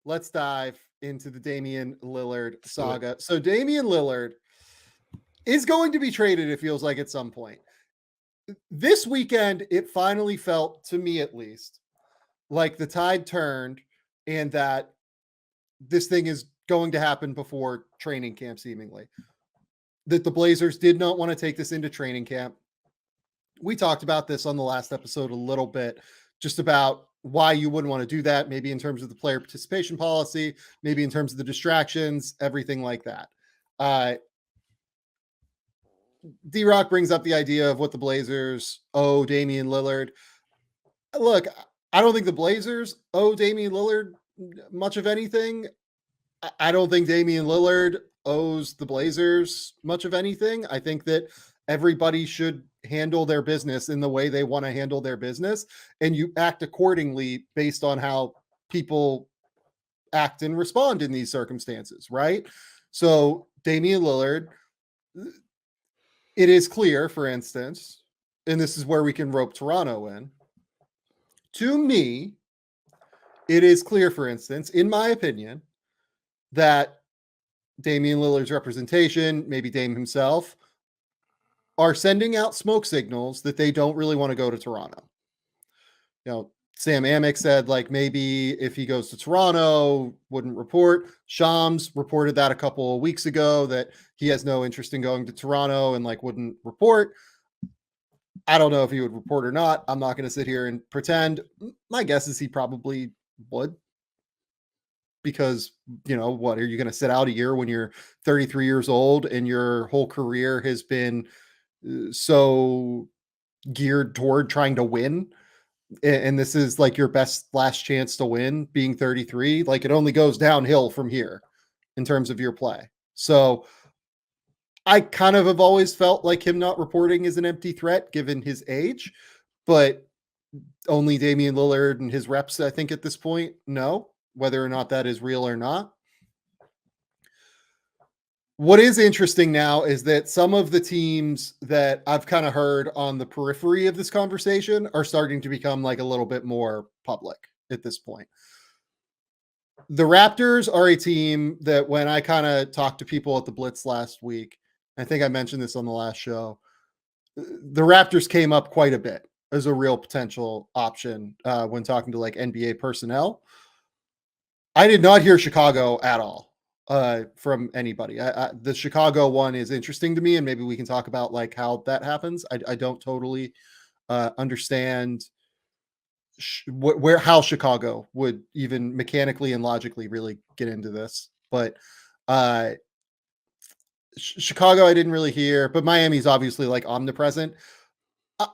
let's dive into the Damian Lillard saga. So Damian Lillard is going to be traded, it feels like, at some point. This weekend, it finally felt, to me at least, like the tide turned and that this thing is going to happen before training camp, seemingly. That the Blazers did not want to take this into training camp. We talked about this on the last episode a little bit, just about why you wouldn't want to do that, maybe in terms of the player participation policy, maybe in terms of the distractions, everything like that. D-Rock brings up the idea of what the Blazers owe Damian Lillard. Look, I don't think the Blazers owe Damian Lillard much of anything. I don't think Damian Lillard owes the Blazers much of anything. I think that everybody should handle their business in the way they want to handle their business, and you act accordingly based on how people act and respond in these circumstances, right? So Damian Lillard, it is clear, for instance, and this is where we can rope Toronto in. To me, it is clear, for instance, in my opinion, that Damian Lillard's representation, maybe Dame himself, are sending out smoke signals that they don't really want to go to Toronto. You know, Sam Amick said, like, maybe if he goes to Toronto, wouldn't report. Shams reported that a couple of weeks ago, that he has no interest in going to Toronto and like wouldn't report. I don't know if he would report or not. I'm not going to sit here and pretend. My guess is he probably would. Because, you know, what, are you going to sit out a year when you're 33 years old and your whole career has been so geared toward trying to win? And this is like your best last chance to win, being 33. Like, it only goes downhill from here in terms of your play. So I kind of have always felt like him not reporting is an empty threat given his age, but only Damian Lillard and his reps, I think, at this point know whether or not that is real or not. What is interesting now is that some of the teams that I've kind of heard on the periphery of this conversation are starting to become like a little bit more public at this point. The Raptors are a team that, when I kind of talked to people at the Blitz last week, I think I mentioned this on the last show, the Raptors came up quite a bit as a real potential option when talking to like NBA personnel. I did not hear Chicago at all from anybody. The Chicago one is interesting to me, and maybe we can talk about like how that happens. I don't totally understand how Chicago would even mechanically and logically really get into this. But Chicago, I didn't really hear, but Miami's obviously like omnipresent.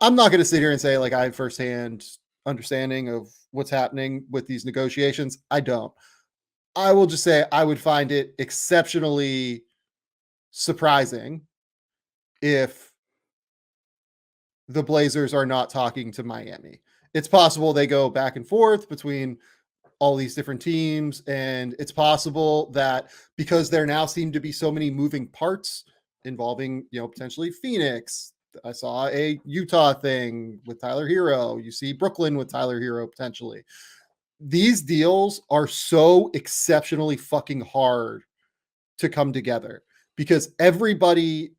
I'm not going to sit here and say like I have firsthand understanding of what's happening with these negotiations. I don't. I will just say I would find it exceptionally surprising if the Blazers are not talking to Miami. It's possible they go back and forth between all these different teams, and it's possible that because there now seem to be so many moving parts involving, you know, potentially Phoenix. I saw a Utah thing with Tyler Hero. You see Brooklyn with Tyler Hero potentially. These deals are so exceptionally fucking hard to come together because everybody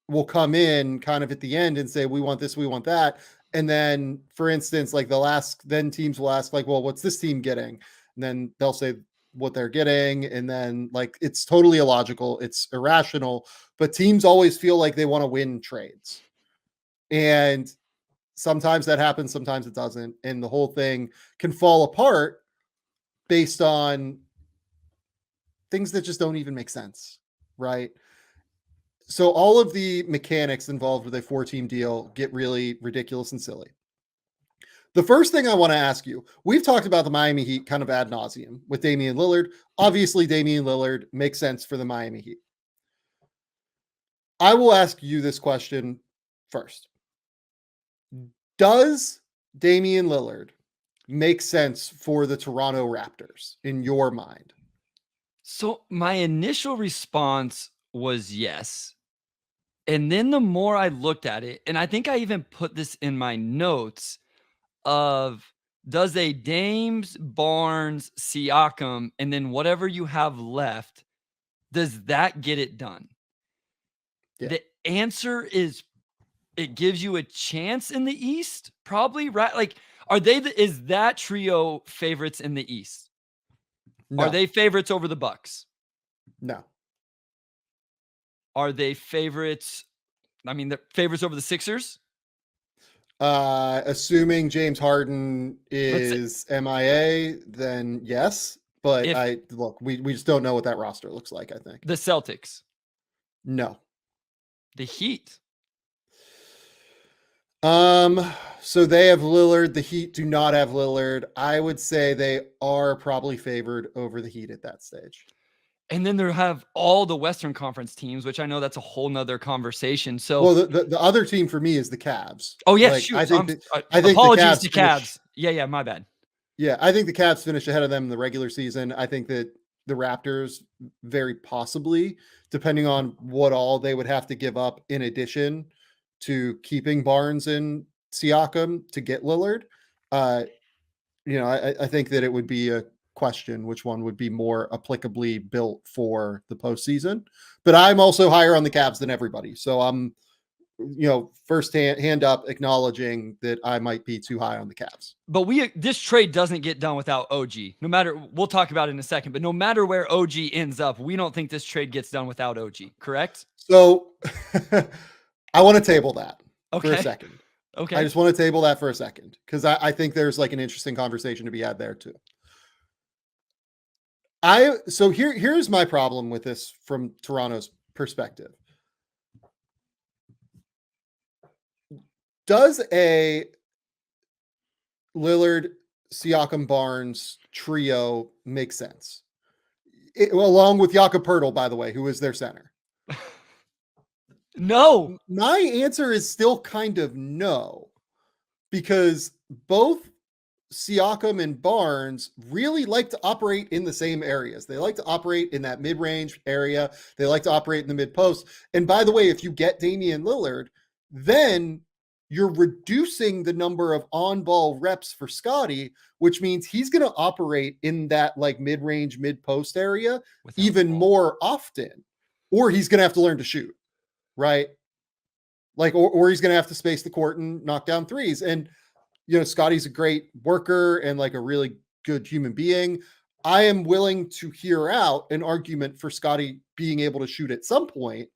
will come in kind of at the end and say, we want this, we want that. And then, for instance, like then teams will ask like, well, what's this team getting? And then they'll say what they're getting. And then like, it's totally illogical. It's irrational, but teams always feel like they want to win trades. And sometimes that happens, sometimes it doesn't. And the whole thing can fall apart based on things that just don't even make sense, right? So all of the mechanics involved with a 4-team deal get really ridiculous and silly. The first thing I want to ask you, we've talked about the Miami Heat kind of ad nauseum with Damian Lillard. Obviously, Damian Lillard makes sense for the Miami Heat. I will ask you this question first. Does Damian Lillard make sense for the Toronto Raptors in your mind? So my initial response was yes. And then the more I looked at it, and I think I even put this in my notes of Does a Dames, Barnes, Siakam, and then whatever you have left, does that get it done? Yeah. The answer is it gives you a chance in the East, probably, right? Like, is that trio favorites in the East? Are No. they favorites over the Bucks? No. Are they favorites? I mean, they're favorites over the Sixers? Assuming James Harden Let's say is MIA, then yes. But if we just don't know what that roster looks like, I think. the Celtics, No. the Heat. So they have Lillard. The Heat do not have Lillard. I would say they are probably favored over the Heat at that stage. And then they have all the Western Conference teams, which I know that's a whole nother conversation. So, well, the other team for me is the Cavs. oh yeah, like, shoot. I think Apologies the to Cavs Cavs. Yeah, my bad. Yeah, I think the Cavs finished ahead of them in the regular season. I think that the Raptors very possibly, depending on what all they would have to give up in addition to keeping Barnes and Siakam to get Lillard. I think that it would be a question which one would be more applicably built for the postseason. But I'm also higher on the Cavs than everybody. So I'm, first hand up acknowledging that I might be too high on the Cavs. But this trade doesn't get done without OG. No matter, we'll talk about it in a second, but no matter where OG ends up, we don't think this trade gets done without OG, correct? So I want to table that for a Okay. second. Okay. I just want to table that for a second because I think there's like an interesting conversation to be had there too. Here's my problem with this from Toronto's perspective. Does a Lillard, Siakam, Barnes trio make sense? Along with Jakob Poeltl, by the way, who is their center. No. My answer is still kind of no, because both Siakam and Barnes really like to operate in the same areas. They like to operate in that mid-range area. They like to operate in the mid-post. And by the way, if you get Damian Lillard, then you're reducing the number of on-ball reps for Scotty, which means he's going to operate in that like mid-range, mid-post area even more often, or he's going to have to learn to shoot, right? Like, or he's going to have to space the court and knock down threes. And, Scotty's a great worker and like a really good human being. I am willing to hear out an argument for Scotty being able to shoot at some point.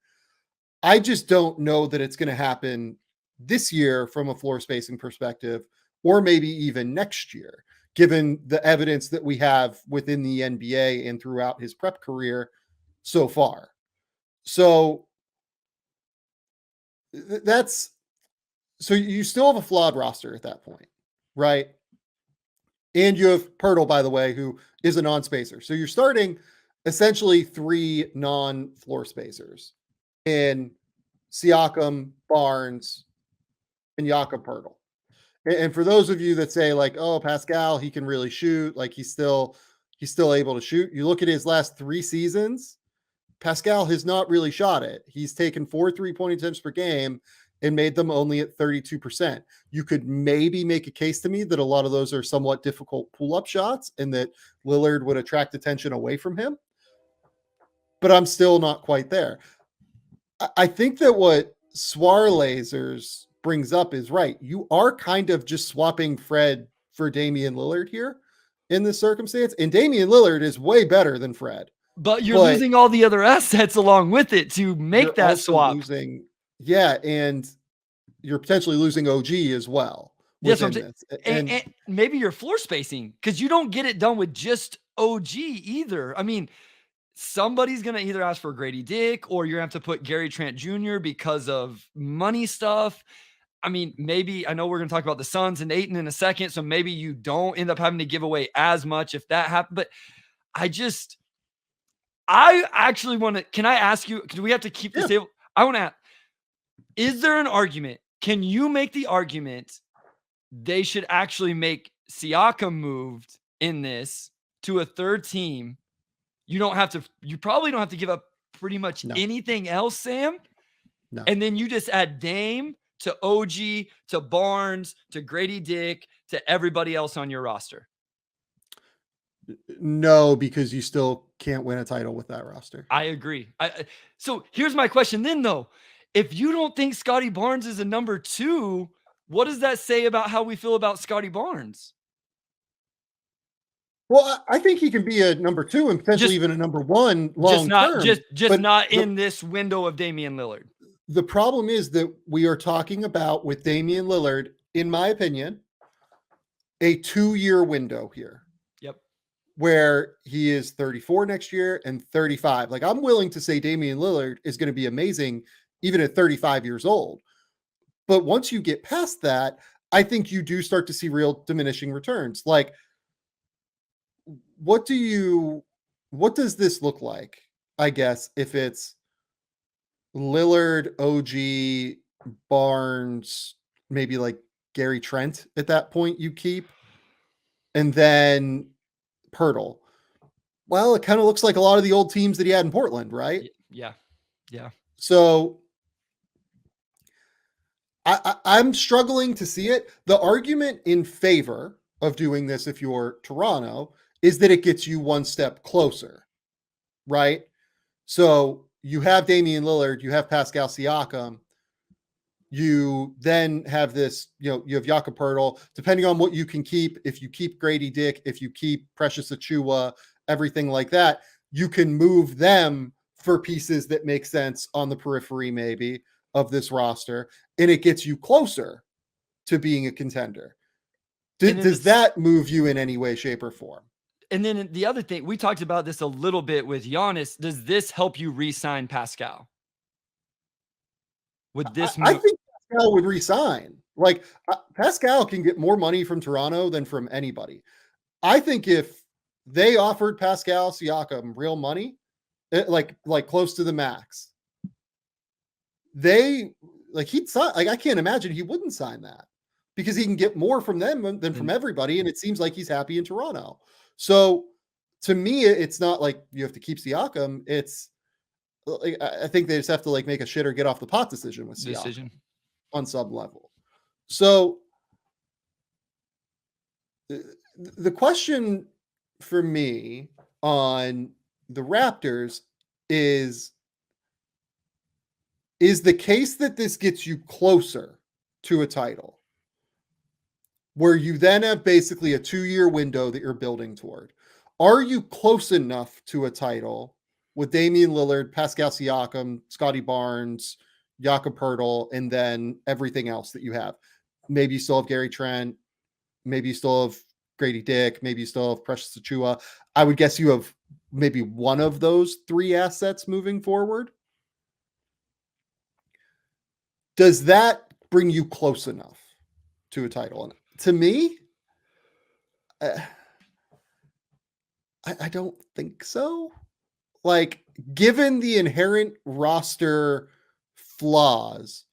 I just don't know that it's going to happen this year from a floor spacing perspective, or maybe even next year, given the evidence that we have within the NBA and throughout his prep career so far. So you still have a flawed roster at that point, right? And you have Poeltl, by the way, who is a non-spacer. So you're starting essentially 3 non-floor spacers in Siakam, Barnes, and Jakob Poeltl. And for those of you that say like, oh, Pascal, he can really shoot, like he's still able to shoot. You look at his last 3 seasons, Pascal has not really shot it. He's taken 4 3-point attempts per game and made them only at 32%. You could maybe make a case to me that a lot of those are somewhat difficult pull-up shots and that Lillard would attract attention away from him. But I'm still not quite there. I think that what Swarlasers brings up is right. You are kind of just swapping Fred for Damian Lillard here in this circumstance. And Damian Lillard is way better than Fred. But you're losing all the other assets along with it to make that swap. And you're potentially losing OG as well. Yes, and maybe your floor spacing, because you don't get it done with just OG either. I mean, somebody's going to either ask for Grady Dick or you're going to have to put Gary Trent Jr. because of money stuff. I mean, maybe I know we're going to talk about the Suns and Ayton in a second, so maybe you don't end up having to give away as much if that happened. But I actually want to, can I ask you, because we have to keep this table. I want to ask, is there an argument? Can you make the argument they should actually make Siakam moved in this to a third team? You probably don't have to give up pretty much anything else, Sam. No. And then you just add Dame to OG, to Barnes, to Grady Dick, to everybody else on your roster? No, because you still can't win a title with that roster. I agree. So here's my question then, though. If you don't think Scotty Barnes is a number 2, what does that say about how we feel about Scotty Barnes? Well, I think he can be a number 2 and potentially Just even a number 1 long term. just But not in this window of Damian Lillard. the problem is that we are talking about, with Damian Lillard, in my opinion, a 2-year window here. Yep. Where he is 34 next year and 35. Like, I'm willing to say Damian Lillard is going to be amazing even at 35 years old. But once you get past that, I think you do start to see real diminishing returns. Like, what does this look like? I guess if it's Lillard, OG, Barnes, maybe like Gary Trent at that point you keep, and then Pirtle. Well, it kind of looks like a lot of the old teams that he had in Portland, right? Yeah. Yeah. So I'm struggling to see it. The argument in favor of doing this, if you're Toronto, is that it gets you one step closer, right? So you have Damian Lillard, you have Pascal Siakam, you then have this, you have Jakob Poeltl, depending on what you can keep. If you keep Grady Dick, if you keep Precious Achiuwa, everything like that, you can move them for pieces that make sense on the periphery, maybe, of this roster, and it gets you closer to being a contender. Does that move you in any way, shape, or form? And then the other thing, we talked about this a little bit with Giannis. Does this help you re-sign Pascal? Would this I think Pascal would re-sign. Like, Pascal can get more money from Toronto than from anybody. I think if they offered Pascal Siakam real money, like close to the max, he'd sign. Like, I can't imagine he wouldn't sign that, because he can get more from them than from everybody, and it seems like he's happy in Toronto. So to me, it's not like you have to keep Siakam. It's like, I think they just have to like make a shit or get off the pot decision with Siakam on some level. So the question for me on the Raptors is the case that this gets you closer to a title, where you then have basically a 2-year window that you're building toward. Are you close enough to a title with Damian Lillard, Pascal Siakam, Scotty Barnes, Jakob Poeltl, and then everything else that you have? Maybe you still have Gary Trent. Maybe you still have Grady Dick. Maybe you still have Precious Achiuwa. I would guess you have maybe one of those 3 assets moving forward. Does that bring you close enough to a title? And to me, I don't think so. Like, given the inherent roster flaws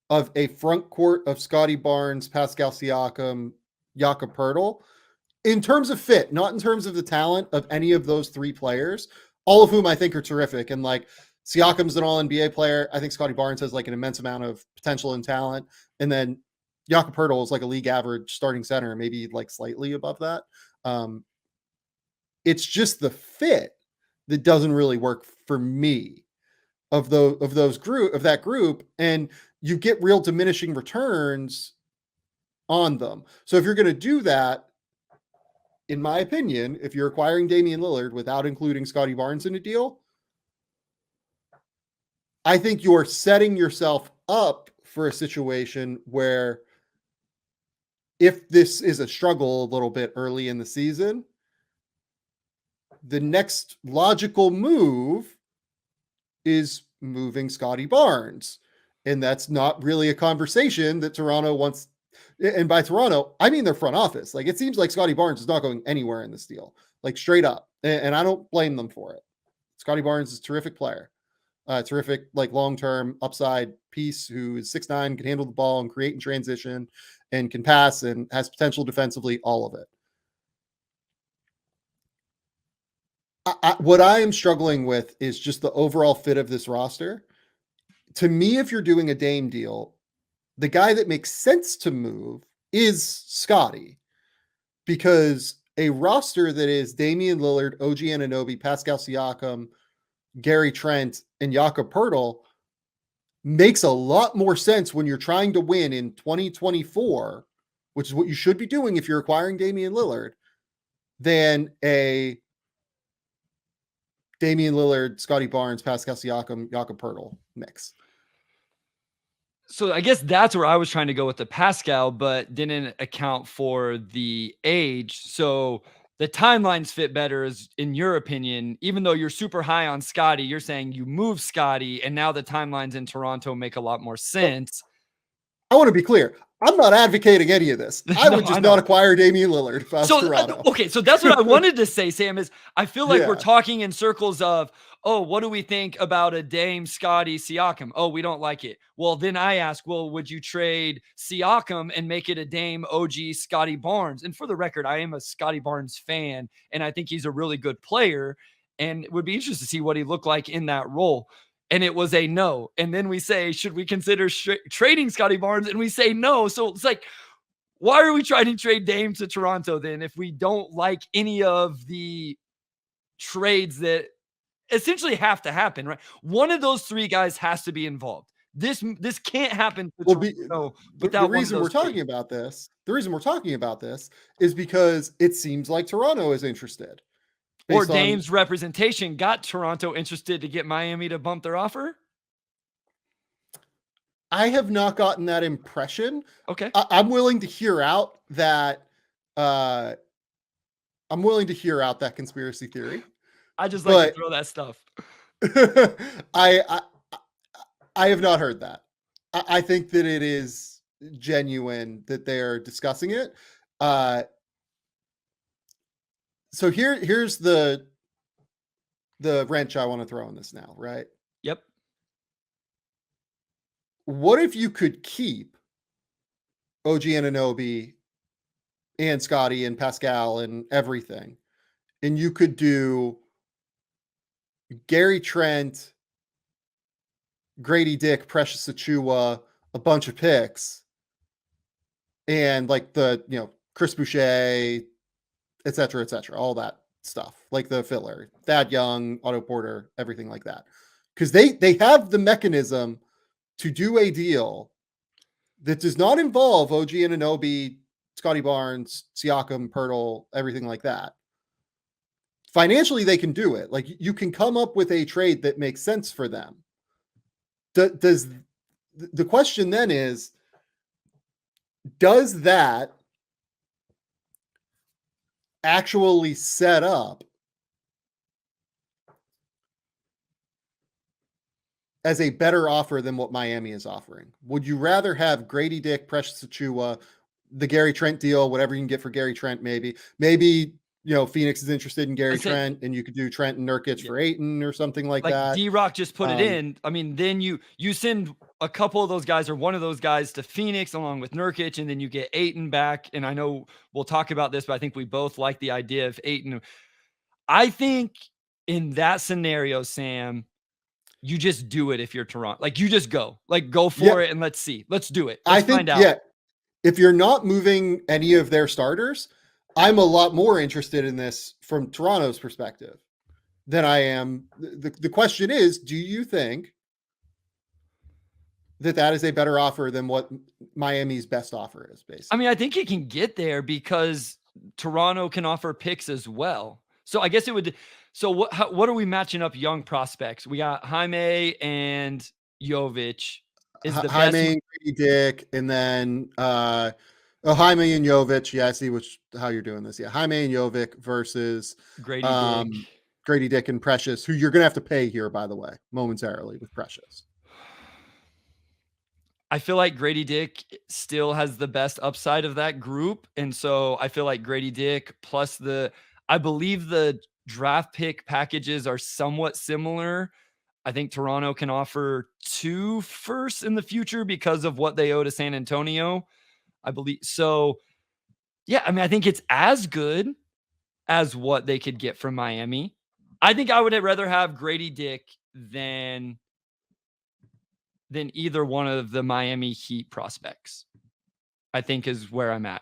of a front court of Scotty Barnes, Pascal Siakam, Jakob Poeltl, in terms of fit, not in terms of the talent of any of those 3 players, all of whom I think are terrific. And like, Siakam's an all-NBA player. I think Scotty Barnes has like an immense amount of potential and talent. And then Jakob Poeltl is like a league average starting center, maybe like slightly above that. It's just the fit that doesn't really work for me of that group, and you get real diminishing returns on them. So if you're going to do that, in my opinion, if you're acquiring Damian Lillard without including Scotty Barnes in a deal, I think you're setting yourself up for a situation where, if this is a struggle a little bit early in the season, the next logical move is moving Scotty Barnes. And that's not really a conversation that Toronto wants. And by Toronto, I mean their front office. Like, it seems like Scotty Barnes is not going anywhere in this deal, like straight up. And I don't blame them for it. Scotty Barnes is a terrific player, terrific, like, long-term upside piece who is 6'9", can handle the ball and create in transition and can pass and has potential defensively, all of it. What I am struggling with is just the overall fit of this roster. To me, if you're doing a Dame deal, the guy that makes sense to move is Scotty. because a roster that is Damian Lillard, OG Anunoby, Pascal Siakam, Gary Trent, and Jakob Poeltl makes a lot more sense when you're trying to win in 2024, which is what you should be doing if you're acquiring Damian Lillard, than a Damian Lillard, Scotty Barnes, Pascal Siakam, Jakob Poeltl mix. So I guess that's where I was trying to go with the Pascal, but didn't account for the age. So the timelines fit better, is in your opinion, even though you're super high on Scotty, you're saying you move Scotty, and now the timelines in Toronto make a lot more sense. I want to be clear. I'm not advocating any of this. I would just not acquire Damian Lillard if I was Toronto. Okay, so that's what I wanted to say, Sam, is I feel like we're talking in circles of, oh, what do we think about a Dame Scotty Siakam? Oh, we don't like it. Well, then I ask, well, would you trade Siakam and make it a Dame OG Scotty Barnes? And for the record, I am a Scotty Barnes fan, and I think he's a really good player, and it would be interesting to see what he looked like in that role. And it was a no. And then we say, should we consider trading Scotty Barnes? And we say no. So it's like, why are we trying to trade Dame to Toronto then if we don't like any of the trades that essentially have to happen, right? One of those three guys has to be involved. This can't happen to Toronto without the reason we're talking about this. The reason we're talking about this is because it seems like Toronto is interested. Or Dame's representation got Toronto interested to get Miami to bump their offer? I have not gotten that impression. Okay. I'm willing to hear out that conspiracy theory. I just like to throw that stuff. I have not heard that. I think that it is genuine that they're discussing it. So here's the wrench I want to throw in this now, right? Yep. What if you could keep OG Anunoby and Scotty and Pascal and everything, and you could do Gary Trent, Grady Dick, Precious Achiuwa, a bunch of picks, and like Chris Boucher, et cetera, all that stuff, like the filler, Thad Young, Otto Porter, everything like that. Because they have the mechanism to do a deal that does not involve OG Anunoby, Scotty Barnes, Siakam, Poeltl, everything like that. Financially, they can do it. Like, you can come up with a trade that makes sense for them. Does the question then is, does that actually set up as a better offer than what Miami is offering? Would you rather have Grady Dick, Precious Achiuwa, the Gary Trent deal, whatever you can get for Gary Trent, maybe Phoenix is interested in Gary Trent, and you could do Trent and Nurkic for Ayton or something like that. D-Rock just put it in. I mean, then you send a couple of those guys or one of those guys to Phoenix along with Nurkic, and then you get Ayton back. And I know we'll talk about this, but I think we both like the idea of Ayton. I think in that scenario, Sam, you just do it if you're Toronto. Like, you just go for it, and let's see. Let's do it. Let's find out. Yeah. If you're not moving any of their starters, I'm a lot more interested in this from Toronto's perspective than I am. The question is, do you think that is a better offer than what Miami's best offer is, basically? I mean, I think it can get there because Toronto can offer picks as well. So I guess it would. So what are we matching up young prospects? We got Jaime and Jovic. Jaime and Grady Dick, and then Jaime and Jovic. Yeah, I see how you're doing this. Yeah, Jaime and Jovic versus Grady Dick and Precious, who you're going to have to pay here, by the way, momentarily with Precious. I feel like Grady Dick still has the best upside of that group. And so I feel like Grady Dick plus I believe the draft pick packages are somewhat similar. I think Toronto can offer 2 firsts in the future because of what they owe to San Antonio, I believe. So, yeah, I mean, I think it's as good as what they could get from Miami. I think I would rather have Grady Dick than either one of the Miami Heat prospects, I think, is where I'm at.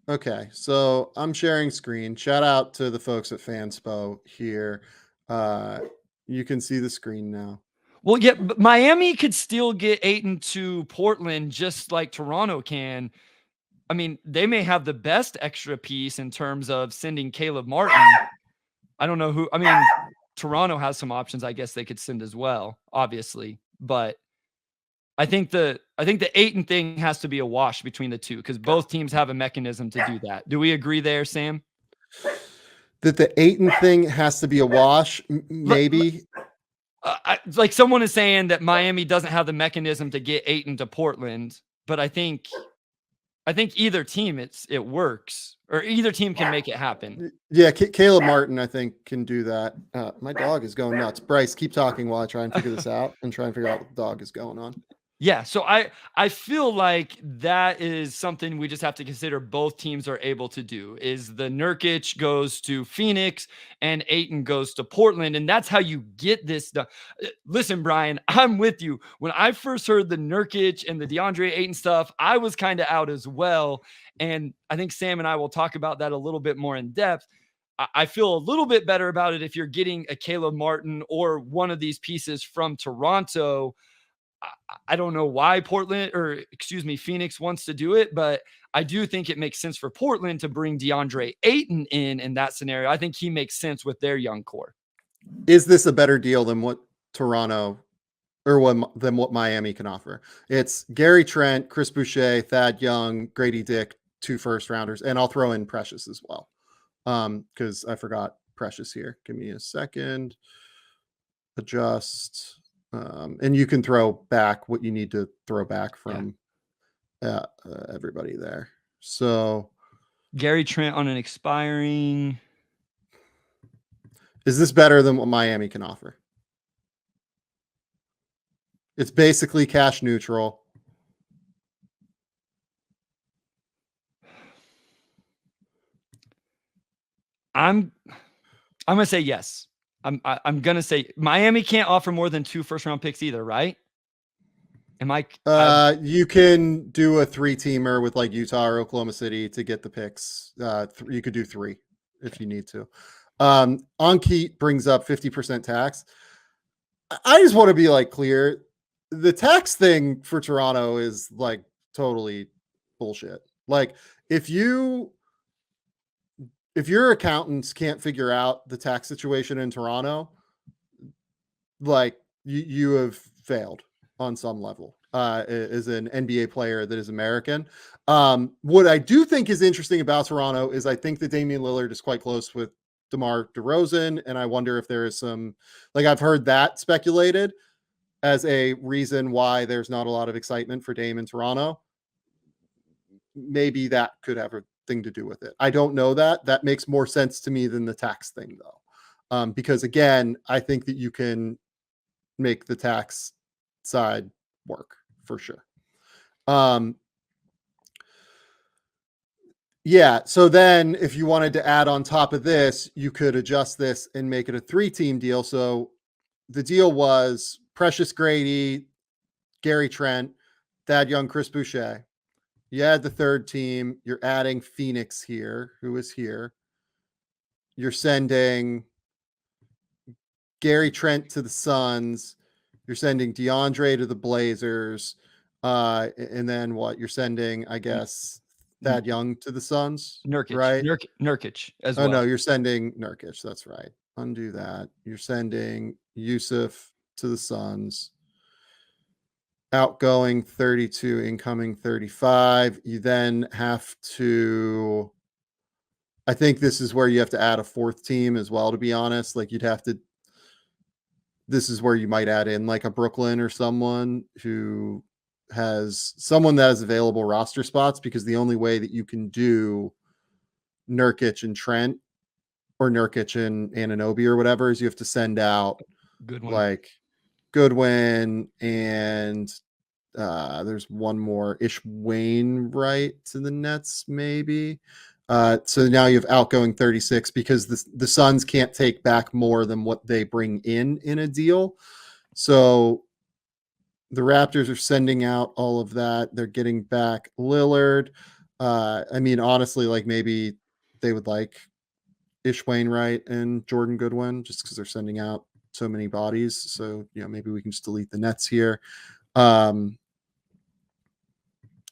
Okay, so I'm sharing screen. Shout out to the folks at Fanspo here. You can see the screen now. Well, yeah, but Miami could still get Ayton to Portland just like Toronto can. I mean, they may have the best extra piece in terms of sending Caleb Martin. I don't know who. I mean, Toronto has some options I guess they could send as well, obviously. But I think the Ayton thing has to be a wash between the two because both teams have a mechanism to do that. Do we agree there, Sam? That the Ayton thing has to be a wash, maybe. Like someone is saying that Miami doesn't have the mechanism to get Ayton to Portland, but I think either team it works or either team can make it happen. Yeah, Caleb Martin, I think, can do that. My dog is going nuts. Bryce, keep talking while I try and figure this out and try and figure out what the dog is going on. Yeah, so I feel like that is something we just have to consider both teams are able to do is the Nurkic goes to Phoenix and Ayton goes to Portland, and that's how you get this done. Listen, Brian, I'm with you. When I first heard the Nurkic and the DeAndre Ayton stuff, I was kind of out as well, and I think Sam and I will talk about that a little bit more in depth. I feel a little bit better about it if you're getting a Caleb Martin or one of these pieces from Toronto. I don't know why Phoenix wants to do it, but I do think it makes sense for Portland to bring DeAndre Ayton in that scenario. I think he makes sense with their young core. Is this a better deal than what Toronto than what Miami can offer? It's Gary Trent, Chris Boucher, Thad Young, Grady Dick, 2 first rounders, and I'll throw in Precious as well. Because I forgot Precious here. Give me a second. Adjust. And you can throw back what you need to throw back from everybody there. So Gary Trent on an expiring. Is this better than what Miami can offer? It's basically cash neutral. I'm gonna say yes. I'm gonna say Miami can't offer more than 2 first round picks either, right? Am I? You can do a 3-teamer with like Utah or Oklahoma City to get the picks. You could do 3 if you need to. Ankit brings up 50% tax. I just want to be like clear. The tax thing for Toronto is like totally bullshit. Like if your accountants can't figure out the tax situation in Toronto, like you have failed on some level as an NBA player that is American. What I do think is interesting about Toronto is I think that Damian Lillard is quite close with DeMar DeRozan, and I wonder if there is some, like I've heard that speculated as a reason why there's not a lot of excitement for Dame in Toronto. Maybe that could have a thing to do with it. I don't know that. That makes more sense to me than the tax thing, though. Because again, I think that you can make the tax side work for sure. Yeah. So then if you wanted to add on top of this, you could adjust this and make it a 3-team deal. So the deal was Precious Grady, Gary Trent, Thad Young, Chris Boucher. You add the 3rd team. You're adding Phoenix here, who is here. You're sending Gary Trent to the Suns. You're sending DeAndre to the Blazers. And then what? You're sending, I guess, Thad Young to the Suns. Nurkic, right? Nurkic as well. Oh, no, you're sending Nurkic. That's right. Undo that. You're sending Yusuf to the Suns. Outgoing 32, incoming 35. You then have to, I think this is where you have to add a 4th team as well, to be honest. Like you'd have to, this is where you might add in like a Brooklyn or someone who has someone that has available roster spots, because the only way that you can do Nurkic and Trent or Nurkic and Anunoby or whatever is you have to send out like Goodwin and there's one more, Ish Wainwright to the Nets, maybe. So now you have outgoing 36 because the Suns can't take back more than what they bring in a deal. So the Raptors are sending out all of that. They're getting back Lillard. I mean, honestly, like maybe they would like Ish Wainwright and Jordan Goodwin just because they're sending out so many bodies. So, maybe we can just delete the Nets here.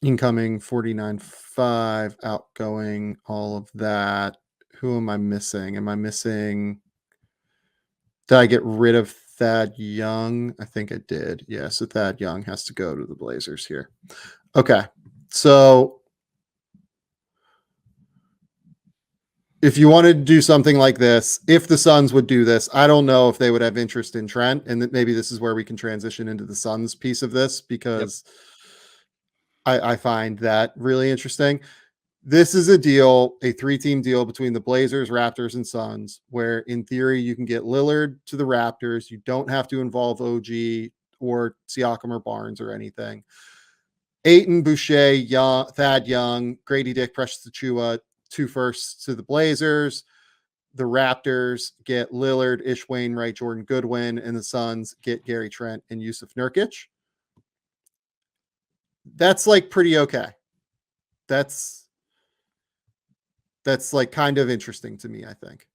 Incoming 49.5, outgoing, all of that. Who am I missing? Did I get rid of Thad Young? I think I did. Yeah, so Thad Young has to go to the Blazers here. Okay. So if you wanted to do something like this, if the Suns would do this, I don't know if they would have interest in Trent. And that maybe this is where we can transition into the Suns piece of this, Yep. because I find that really interesting. This is a deal, a 3-team deal between the Blazers, Raptors, and Suns, where in theory you can get Lillard to the Raptors. You don't have to involve OG or Siakam or Barnes or anything. Ayton, Boucher, Young, Thad Young, Grady Dick, Precious Achiuwa, 2 firsts to the Blazers. The Raptors get Lillard, Ish Wainwright, Jordan Goodwin, and the Suns get Gary Trent and Yusuf Nurkic. That's like pretty okay. That's like kind of interesting to me, I think.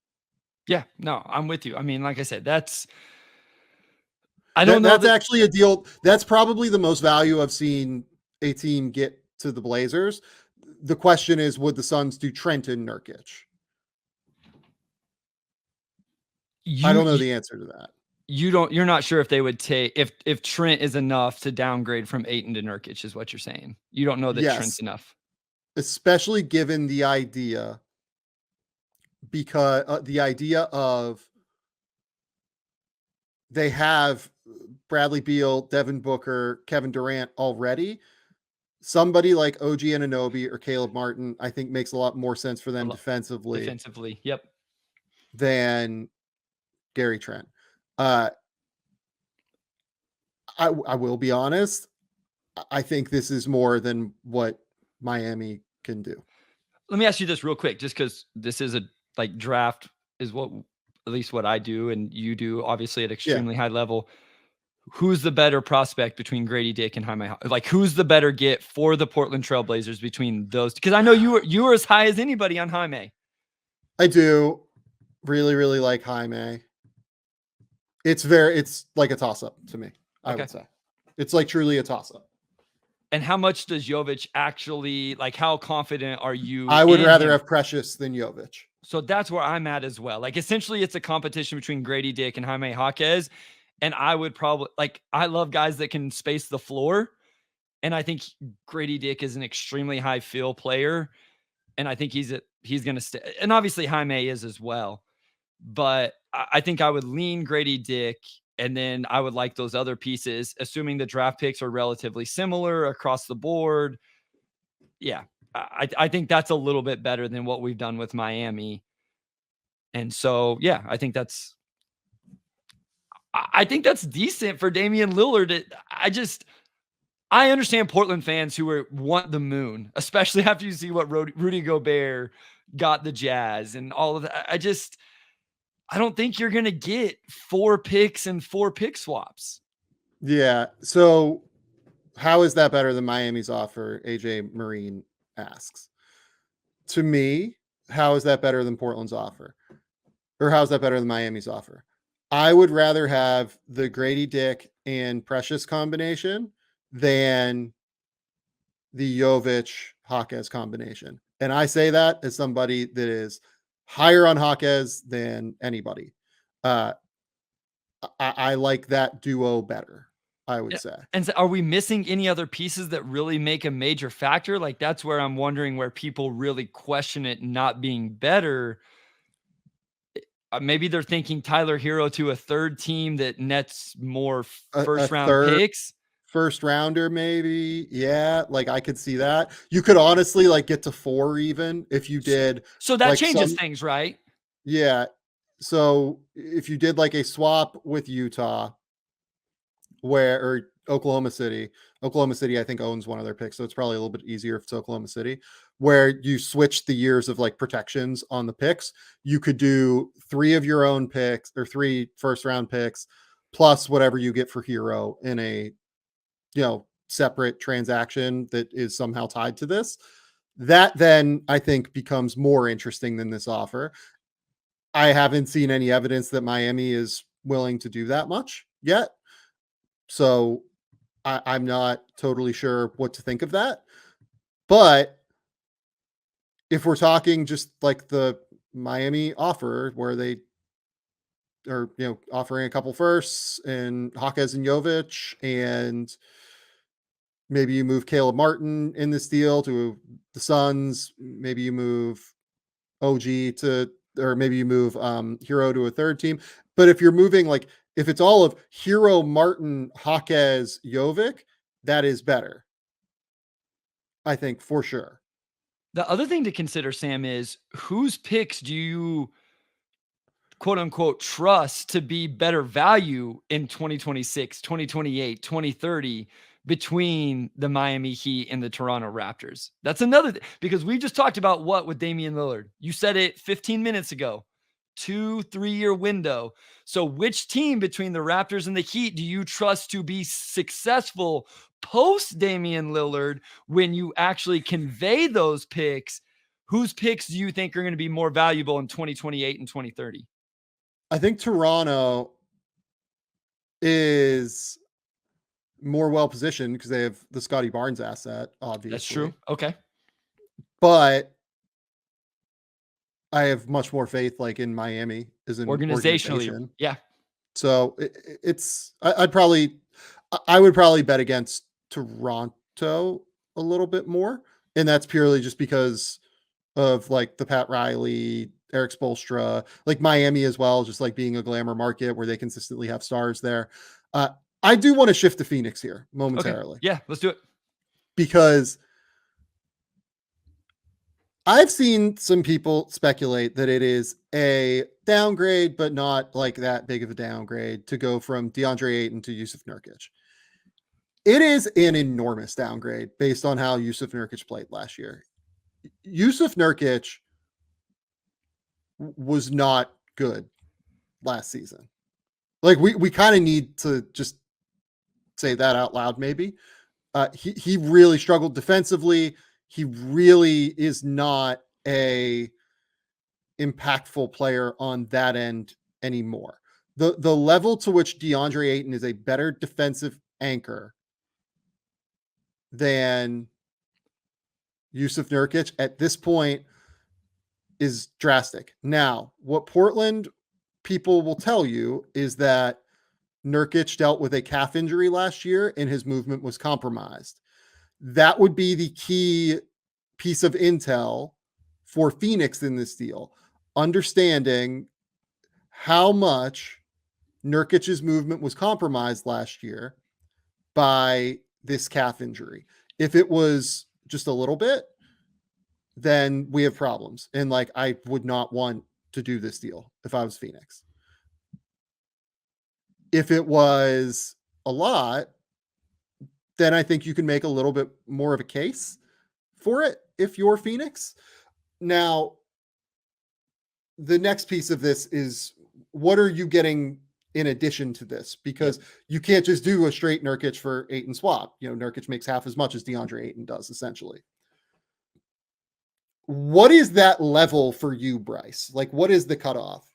Yeah, no, I'm with you. I mean, like I said, I don't know That's that actually a deal. That's probably the most value I've seen a team get to the Blazers. The question is, would the Suns do Trent and Nurkic? I don't know the answer to that. you're not sure if they would take if Trent is enough to downgrade from Ayton to Nurkic is what you're saying. You don't know that Trent's Yes, enough. especially given the idea, because the idea of they have Bradley Beal, Devin Booker, Kevin Durant already. Somebody like OG Anunoby or Caleb Martin, I think, makes a lot more sense for them defensively Yep. than Gary Trent. I will be honest. I think this is more than what Miami can do. Let me ask you this real quick, just because this is a draft is what at least what I do and you do, obviously at Yeah, extremely high level. Who's the better prospect between Grady Dick and Jaime? Like, who's the better get for the Portland Trailblazers between those? Because I know you were as high as anybody on Jaime. I do really, really like Jaime. It's like a toss up to me. I Okay. would say it's like truly a toss up. And how much does Jovic actually like? How confident are you I would in rather him? have Precious than Jovic. So that's where I'm at as well. Like, essentially, it's a competition between Grady Dick and Jaime Jaquez. And I would probably I love guys that can space the floor. And I think Grady Dick is an extremely high feel player. And I think he's going to stay. And obviously, Jaime is as well. But I think I would lean Grady Dick. And then I would like those other pieces, assuming the draft picks are relatively similar across the board. Yeah, I think that's a little bit better than what we've done with Miami. And so, yeah, I think that's decent for Damian Lillard. I understand Portland fans who want the moon, especially after you see what Rudy Gobert got the Jazz and all of that. I don't think you're going to get 4 picks and 4 pick swaps. Yeah. So how is that better than Miami's offer? AJ Marine asks. To me, how is that better than Portland's offer? Or how is that better than Miami's offer? I would rather have the Grady Dick and Precious combination than the Jovic Jaquez combination. And I say that as somebody that is higher on Jaquez than anybody. I like that duo better, I would Yeah. say. And so are we missing any other pieces that really make a major factor? Like, that's where I'm wondering where people really question it not being better. Maybe they're thinking Tyler Hero to a third team that nets more A first round third picks. first rounder, maybe. Yeah, like I could see that. You could honestly like get to 4 even if you did So that like changes things, right? yeah. So if you did like a swap with Utah or Oklahoma City. Oklahoma City, I think, owns one of their picks, so it's probably a little bit easier if it's Oklahoma City, where you switch the years of like protections on the picks. You could do 3 of your own picks or 3 first round picks plus whatever you get for Hero in a separate transaction that is somehow tied to this. That then I think becomes more interesting than this offer. I haven't seen any evidence that Miami is willing to do that much yet. So I'm not totally sure what to think of that. But if we're talking just like the Miami offer where they are, offering a couple firsts and Hawkes and Jovic, and maybe you move Caleb Martin in this deal to the Suns, maybe you move OG to, or maybe you move Hero to a third team. But if you're moving, like, if it's all of Hero, Martin, Hawkes, Jovic, that is better, I think, for sure. The other thing to consider, Sam, is whose picks do you quote unquote trust to be better value in 2026, 2028, 2030 between the Miami Heat and the Toronto Raptors? That's another because we just talked about what with Damian Lillard. You said it 15 minutes ago. 2-3 year window. So which team between the Raptors and the Heat do you trust to be successful post Damian Lillard when you actually convey those picks? Whose picks do you think are going to be more valuable in 2028 and 2030? I think Toronto is more well positioned because they have the Scotty Barnes asset, obviously. That's true. Okay. But I have much more faith like in Miami as an organization. Yeah. So I would probably bet against Toronto a little bit more. And that's purely just because of like the Pat Riley, Eric Spoelstra, like Miami as well, just like being a glamour market where they consistently have stars there. I do want to shift to Phoenix here momentarily. Okay. Yeah, let's do it. Because I've seen some people speculate that it is a downgrade, but not like that big of a downgrade to go from DeAndre Ayton to Yusuf Nurkic. It is an enormous downgrade based on how Yusuf Nurkic played last year. Yusuf Nurkic was not good last season. Like we kind of need to just say that out loud. Maybe he really struggled defensively. He really is not a impactful player on that end anymore. The level to which DeAndre Ayton is a better defensive anchor than Yusuf Nurkic at this point is drastic. Now, what Portland people will tell you is that Nurkic dealt with a calf injury last year and his movement was compromised. That would be the key piece of intel for Phoenix in this deal. Understanding how much Nurkic's movement was compromised last year by this calf injury. If it was just a little bit, then we have problems. And like, I would not want to do this deal if I was Phoenix. If it was a lot, then I think you can make a little bit more of a case for it if you're Phoenix. Now, the next piece of this is, what are you getting in addition to this? Because you can't just do a straight Nurkic for Ayton swap. Nurkic makes half as much as DeAndre Ayton does, essentially. What is that level for you, Bryce? Like, what is the cutoff?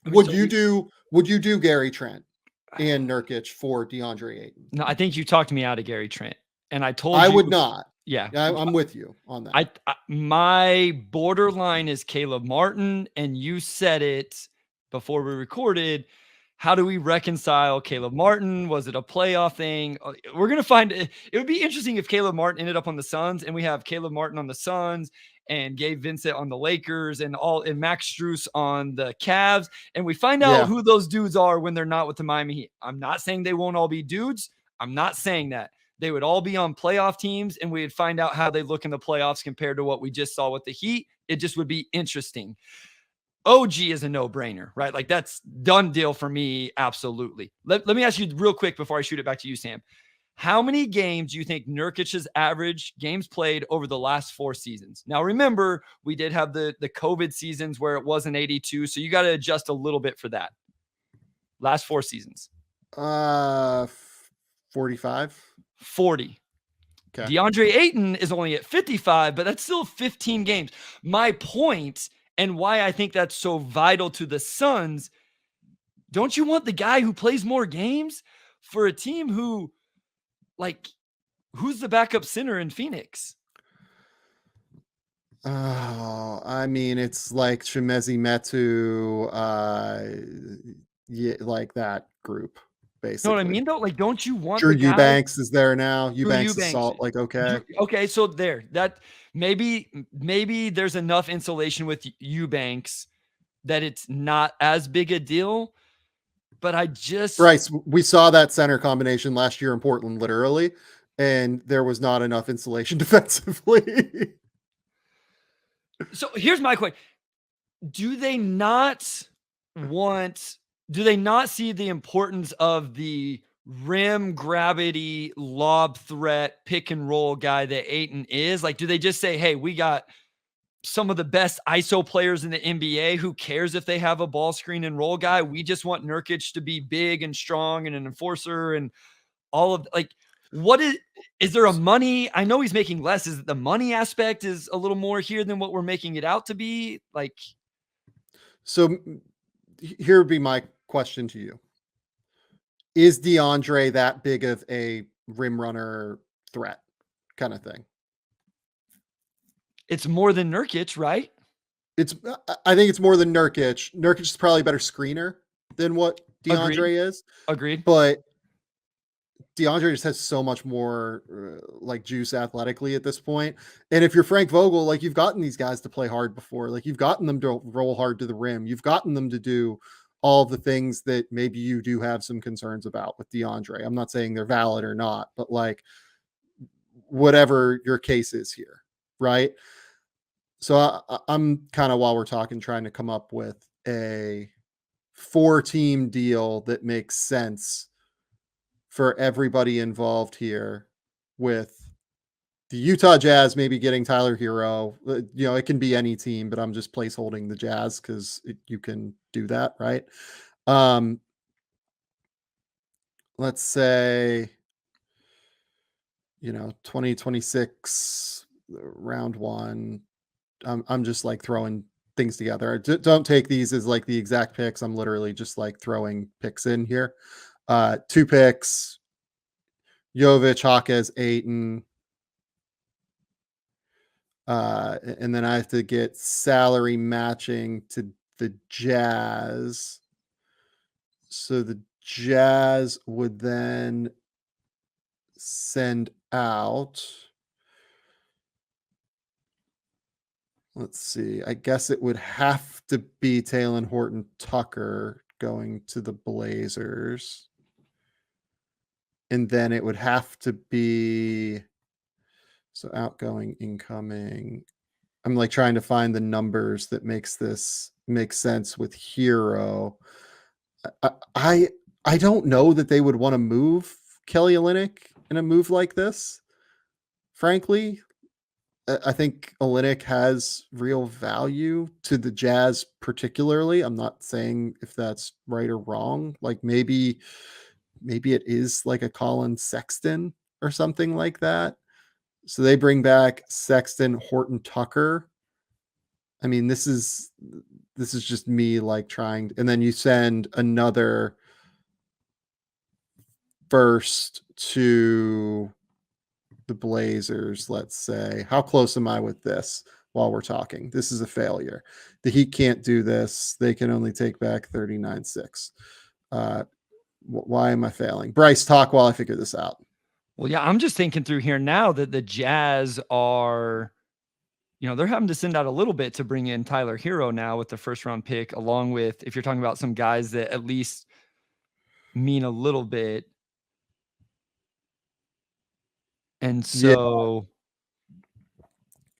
Would you do Gary Trent and Nurkic for DeAndre Ayton? No, I think you talked me out of Gary Trent, and I told you I would not. Yeah, I'm with you on that. My borderline is Caleb Martin, and you said it before we recorded. How do we reconcile Caleb Martin? Was it a playoff thing? We're going to find it. It would be interesting if Caleb Martin ended up on the Suns and we have Caleb Martin on the Suns and Gabe Vincent on the Lakers and Max Strus on the Cavs. And we find out who those dudes are when they're not with the Miami Heat. I'm not saying they won't all be dudes. I'm not saying that. They would all be on playoff teams and we would find out how they look in the playoffs compared to what we just saw with the Heat. It just would be interesting. OG is a no-brainer, right? Like, that's done deal for me. Absolutely. Let me ask you real quick before I shoot it back to you, Sam. How many games do you think Nurkic's average games played over the last 4 seasons? Now, remember, we did have the COVID seasons where it wasn't 82, so you got to adjust a little bit for that. Last 4 seasons. 45. 40. Okay. DeAndre Ayton is only at 55, but that's still 15 games. My point, and why I think that's so vital to the Suns, don't you want the guy who plays more games for a team who, like, who's the backup center in Phoenix? Oh, I mean, it's like Shemezi Metu, yeah, like that group, Know what I basically. mean, though? Like, don't you want Drew the guy Eubanks is there now. Drew Eubanks is Eubanks? salt, like, okay. Okay, so there. That maybe there's enough insulation with Eubanks that it's not as big a deal, but I just Bryce, we saw that center combination last year in Portland, literally, and there was not enough insulation defensively. so here's my question. Do they not want do they not see the importance of the rim gravity lob threat pick and roll guy that Ayton is? Like, do they just say, hey, we got some of the best ISO players in the NBA? Who cares if they have a ball screen and roll guy? We just want Nurkic to be big and strong and an enforcer and all of like what is there a money? I know he's making less. Is it the money aspect is a little more here than what we're making it out to be? Like, So here would be my question to you. Is DeAndre that big of a rim runner threat kind of thing? it's more than Nurkic, right? It's I think it's more than Nurkic. Nurkic is probably a better screener than what Agreed. DeAndre is, Agreed. but DeAndre just has so much more like juice athletically at this point. And if you're Frank Vogel, like you've gotten these guys to play hard before, like you've gotten them to roll hard to the rim, you've gotten them to do all the things that maybe you do have some concerns about with DeAndre. I'm not saying they're valid or not, but like whatever your case is here, right? So I'm kind of, while we're talking, trying to come up with a 4-team deal that makes sense for everybody involved here, with the Utah Jazz maybe getting Tyler Hero. It can be any team, but I'm just placeholding the Jazz because you can do that, right? Let's say, 2026 round one. I'm just like throwing things together. Don't take these as like the exact picks. I'm literally just like throwing picks in here. 2 picks, Jovic, Hawkes, Ayton. And then I have to get salary matching to the Jazz. So the Jazz would then send out, let's see, I guess it would have to be Talen Horton Tucker going to the Blazers. And then it would have to be, so outgoing, incoming. I'm like trying to find the numbers that makes this make sense with Hero. I don't know that they would want to move Kelly Olynyk in a move like this. Frankly, I think Olynyk has real value to the Jazz, particularly. I'm not saying if that's right or wrong. Like maybe it is like a Colin Sexton or something like that. So they bring back Sexton, Horton Tucker. I mean, this is just me like trying, and then you send another first to the Blazers, let's say. How close am I with this while we're talking? This is a failure. The Heat can't do this. They can only take back 39-6. Why am I failing? Bryce, talk while I figure this out. Well, yeah, I'm just thinking through here now that the Jazz are, they're having to send out a little bit to bring in Tyler Hero now with the first round pick, along with, if you're talking about some guys that at least mean a little bit. And so,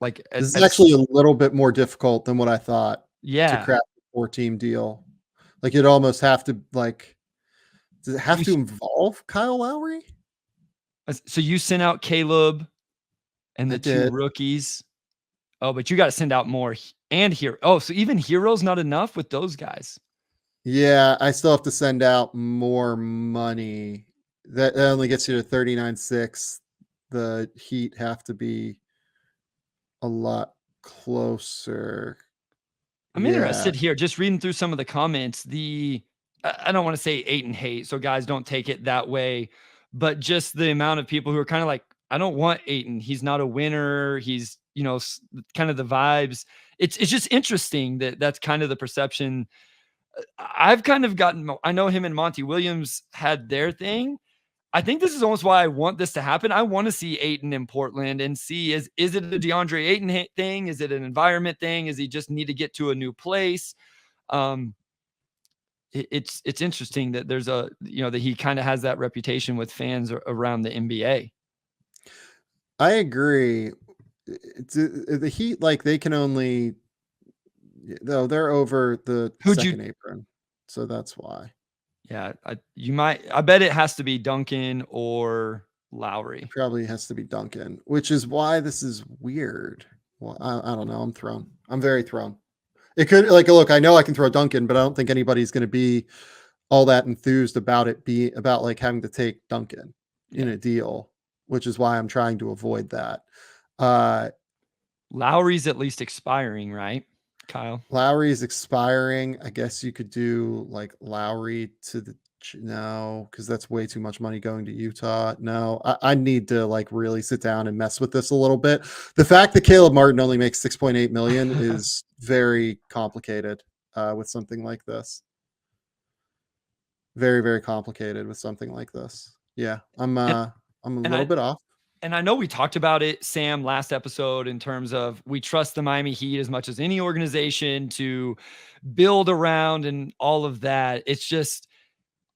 like, this is actually a little bit more difficult than what I thought. Yeah. To craft a 4-team deal. Like, you'd almost have to, like, does it have to involve Kyle Lowry? So you sent out Caleb and the 2 rookies. Oh, but you got to send out more and Hero. Oh, so even Hero's not enough with those guys. Yeah, I still have to send out more money. That only gets you to 39-6. the Heat have to be a lot closer. I'm interested here, just reading through some of the comments. I don't want to say Ayton hate, so guys don't take it that way, but just the amount of people who are kind of like, I don't want Ayton. He's not a winner. He's, kind of the vibes. It's just interesting that that's kind of the perception. I've kind of I know him and Monty Williams had their thing. I think this is almost why I want this to happen. I want to see Ayton in Portland and see, is it a DeAndre Ayton thing? Is it an environment thing? Is he just need to get to a new place? It's interesting that there's that he kind of has that reputation with fans around the NBA. I agree. The Heat, like, they can only, though, they're over the second apron, so that's why. Yeah, I bet it has to be Duncan or Lowry. It probably has to be Duncan, which is why this is weird. Well, I don't know. I'm thrown. I'm very thrown. It could, like, look, I know I can throw Duncan, but I don't think anybody's going to be all that enthused about about like having to take Duncan in a deal, which is why I'm trying to avoid that. Lowry's at least expiring, right, Kyle? Lowry's expiring. I guess you could do like Lowry to no, because that's way too much money going to Utah. No, I need to like really sit down and mess with this a little bit. The fact that Caleb Martin only makes 6.8 million is very complicated with something like this. Very, very complicated with something like this. Yeah, I'm a little bit off. And I know we talked about it, Sam, last episode, in terms of we trust the Miami Heat as much as any organization to build around and all of that. It's just,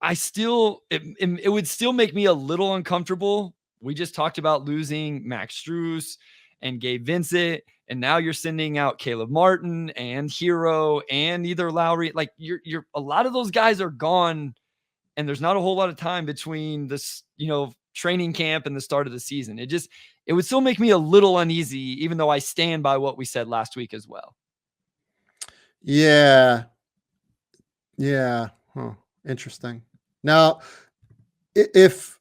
it would still make me a little uncomfortable. We just talked about losing Max Strus and Gabe Vincent, and now you're sending out Caleb Martin and Hero and either Lowry. Like you're a lot of those guys are gone, and there's not a whole lot of time between this, training camp and the start of the season. It would still make me a little uneasy, even though I stand by what we said last week as well. Yeah. Yeah. Huh. Interesting. Now, if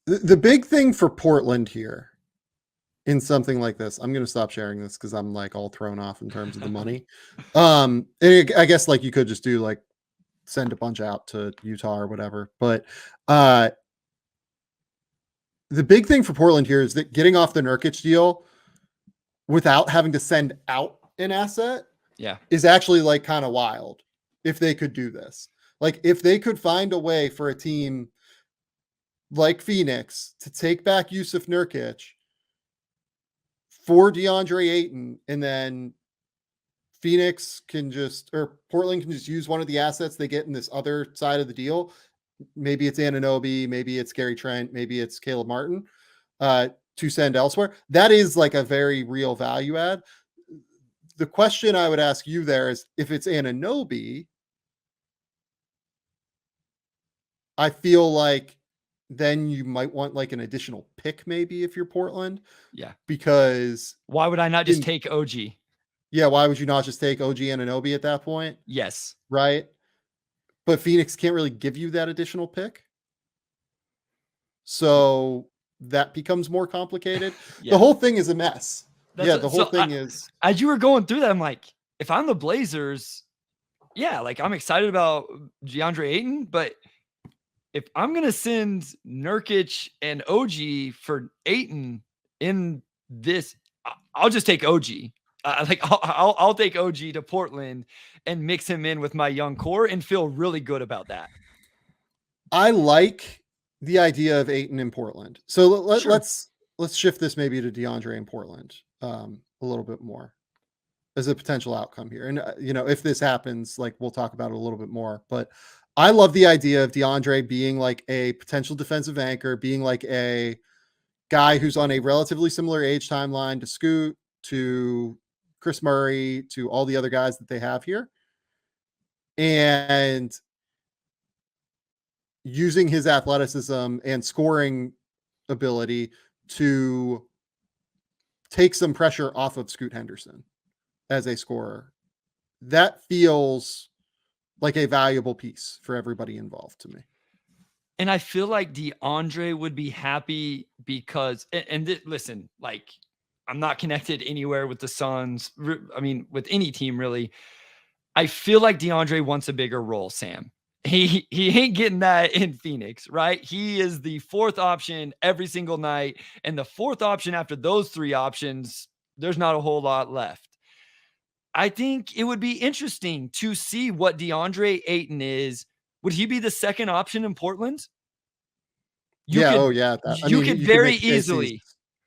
the big thing for Portland here in something like this, I'm going to stop sharing this because I'm like all thrown off in terms of the money. I guess like you could just do like send a bunch out to Utah or whatever, but the big thing for Portland here is that getting off the Nurkic deal without having to send out an asset is actually like kind of wild if they could do this. Like if they could find a way for a team like Phoenix to take back Yusuf Nurkic for DeAndre Ayton, and then Portland can just use one of the assets they get in this other side of the deal. Maybe it's Anunoby, maybe it's Gary Trent, maybe it's Caleb Martin to send elsewhere. That is like a very real value add. The question I would ask you there is, if it's Anunoby, I feel like then you might want like an additional pick maybe if you're Portland. Yeah. Because why would I not just take OG? Yeah, why would you not just take OG Anunoby at that point? Yes. Right? But Phoenix can't really give you that additional pick. So that becomes more complicated. The whole thing is a mess. The whole thing is... As you were going through that, I'm like, if I'm the Blazers, like I'm excited about DeAndre Ayton, but if I'm going to send Nurkic and OG for Ayton in this, I'll just take OG. I'll take OG to Portland and mix him in with my young core and feel really good about that. I like the idea of Ayton in Portland. So let's shift this maybe to DeAndre in Portland a little bit more as a potential outcome here. And if this happens, like we'll talk about it a little bit more, but I love the idea of DeAndre being like a potential defensive anchor, being like a guy who's on a relatively similar age timeline to Scoot, to Chris Murray, to all the other guys that they have here. And using his athleticism and scoring ability to take some pressure off of Scoot Henderson as a scorer. That feels like a valuable piece for everybody involved to me. And I feel like DeAndre would be happy because, listen, like, I'm not connected anywhere with the Suns. I mean, with any team really. I feel like DeAndre wants a bigger role, Sam. He ain't getting that in Phoenix, right? He is the fourth option every single night. And the fourth option after those three options, there's not a whole lot left. I think it would be interesting to see what DeAndre Ayton is. Would he be the second option in Portland? You Yeah. could Oh, yeah. I you mean, could you could very make a case easily.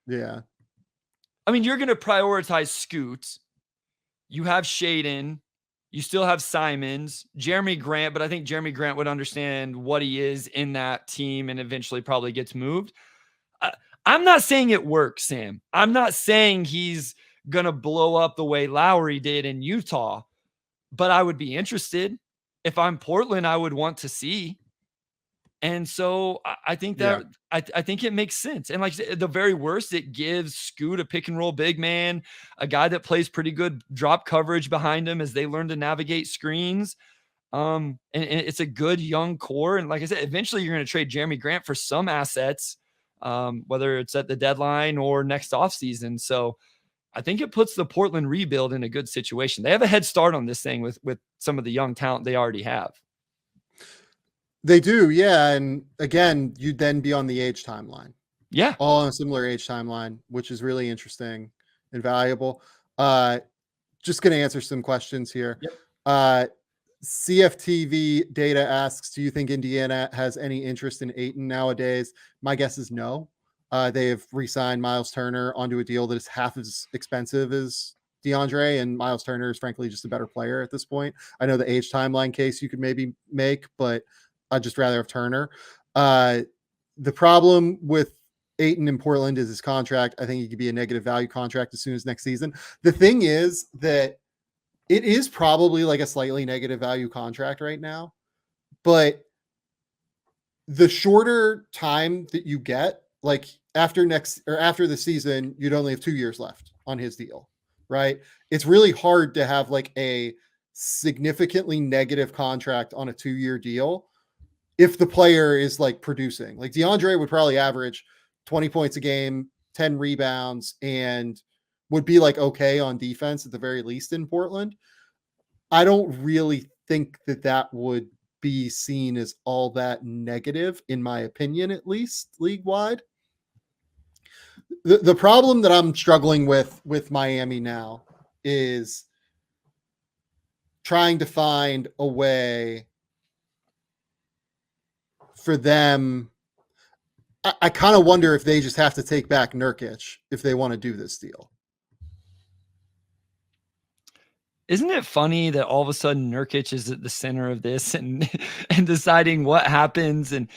yeah. I mean, you're going to prioritize Scoot. You have Shaden. You still have Simons, Jeremy Grant, but I think Jeremy Grant would understand what he is in that team and eventually probably gets moved. I'm not saying it works, Sam. I'm not saying he's going to blow up the way Lowry did in Utah, but I would be interested. If I'm Portland, I would want to see. And so I think Yeah. that I think it makes sense. And like at the very worst, it gives Scoot a pick and roll big man, a guy that plays pretty good drop coverage behind him as they learn to navigate screens. And it's a good young core. And like I said, eventually you're going to trade Jeremy Grant for some assets, whether it's at the deadline or next offseason. So I think it puts the Portland rebuild in a good situation. They have a head start on this thing with some of the young talent they already have. They do, yeah. And again, you'd then be on the age timeline. Yeah. All on a similar age timeline, which is really interesting and valuable. Just going to answer some questions here. Yep. CFTV data asks, do you think Indiana has any interest in Ayton nowadays? My guess is no. They have re-signed Miles Turner onto a deal that is half as expensive as DeAndre, and Miles Turner is frankly just a better player at this point. I know the age timeline case you could maybe make, but I'd just rather have Turner. The problem with Ayton in Portland is his contract. I think he could be a negative value contract as soon as next season. The thing is that it is probably like a slightly negative value contract right now, but the shorter time that you get, like after the season, you'd only have 2 years left on his deal, right? It's really hard to have like a significantly negative contract on a 2-year deal if the player is like producing. Like DeAndre would probably average 20 points a game, 10 rebounds, and would be like okay on defense at the very least in Portland. I don't really think that would be seen as all that negative, in my opinion, at least league wide. The problem that I'm struggling with Miami now is trying to find a way for them. I kind of wonder if they just have to take back Nurkic if they want to do this deal. Isn't it funny that all of a sudden Nurkic is at the center of this and deciding what happens? And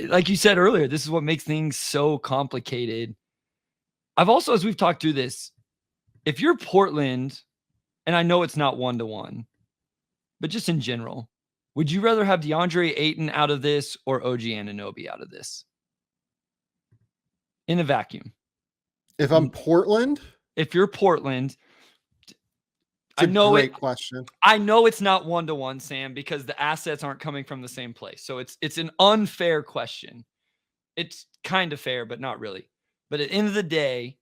like you said earlier, this is what makes things so complicated. I've also, as we've talked through this, if you're Portland, and I know it's not 1-to-1, but just in general, would you rather have DeAndre Ayton out of this or OG Anunoby out of this? In a vacuum. If I'm Portland? If you're Portland, it's a great question. I know it's not 1-to-1, Sam, because the assets aren't coming from the same place. So it's an unfair question. It's kind of fair, but not really. But at the end of the day,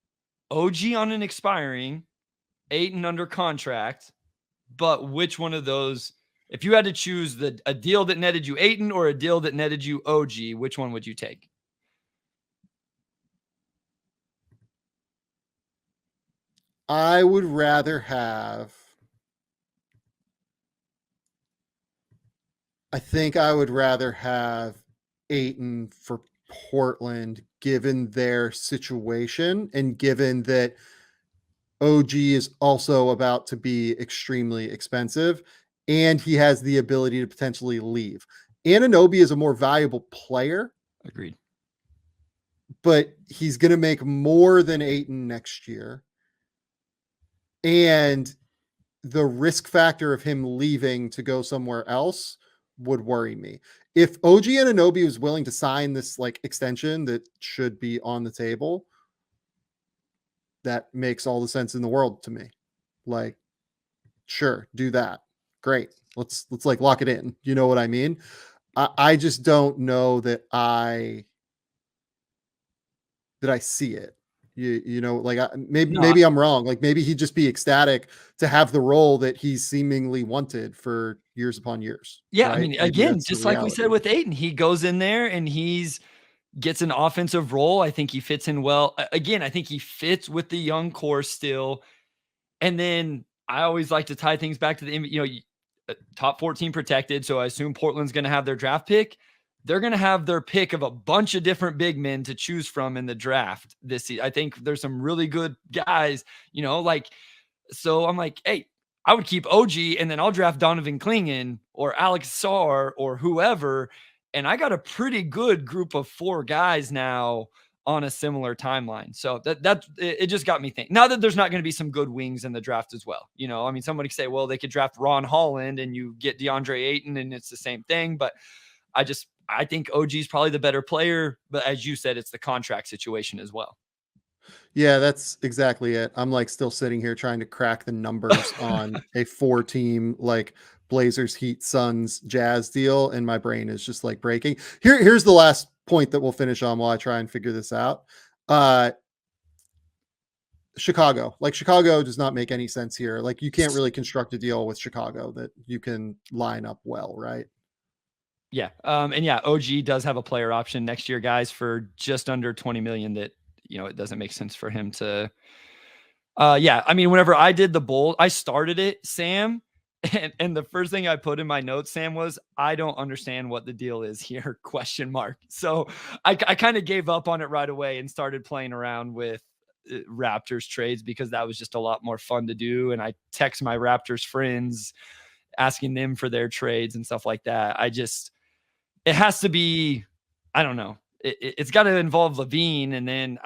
OG on an expiring, Ayton under contract. But which one of those, if you had to choose a deal that netted you Ayton or a deal that netted you OG, which one would you take? I would rather have. I think I would rather have Ayton for Portland, given their situation and given that OG is also about to be extremely expensive and he has the ability to potentially leave. Anunoby is a more valuable player. Agreed. But he's going to make more than Ayton next year. And the risk factor of him leaving to go somewhere else would worry me. If OG Anunoby was willing to sign this like extension that should be on the table, that makes all the sense in the world to me. Like, sure, do that. Great. Let's like lock it in. You know what I mean? I just don't know that I see it. You know, like No, maybe I'm wrong. Like maybe he'd just be ecstatic to have the role that he's seemingly wanted for years upon years, yeah, I right? mean, Maybe again, that's the just like we said reality. with Ayton, he goes in there and gets an offensive role. I think he fits in well. Again, I think he fits with the young core still. And then I always like to tie things back to the, top 14 protected. So I assume Portland's going to have their draft pick. They're going to have their pick of a bunch of different big men to choose from in the draft this season. I think there's some really good guys, like, so I'm like, hey, I would keep OG and then I'll draft Donovan Clingan or Alex Sarr or whoever. And I got a pretty good group of 4 guys now on a similar timeline. So it just got me thinking. Now that there's not going to be some good wings in the draft as well. I mean, somebody could say, well, they could draft Ron Holland and you get DeAndre Ayton and it's the same thing. But I think OG is probably the better player. But as you said, it's the contract situation as well. Yeah, that's exactly it. I'm like still sitting here trying to crack the numbers on a 4-team like Blazers, Heat, Suns, Jazz deal, and my brain is just like breaking. Here's the last point that we'll finish on while I try and figure this out. Chicago. Like Chicago does not make any sense here. Like you can't really construct a deal with Chicago that you can line up well, right? Yeah. And yeah, OG does have a player option next year, guys, for just under 20 million that, it doesn't make sense for him to. Yeah. I mean, whenever I did the bowl, I started it, Sam. And the first thing I put in my notes, Sam, was I don't understand what the deal is here, question mark. So I kind of gave up on it right away and started playing around with Raptors trades because that was just a lot more fun to do. And I text my Raptors friends asking them for their trades and stuff like that. It has to be, I don't know. It's got to involve Levine. And then,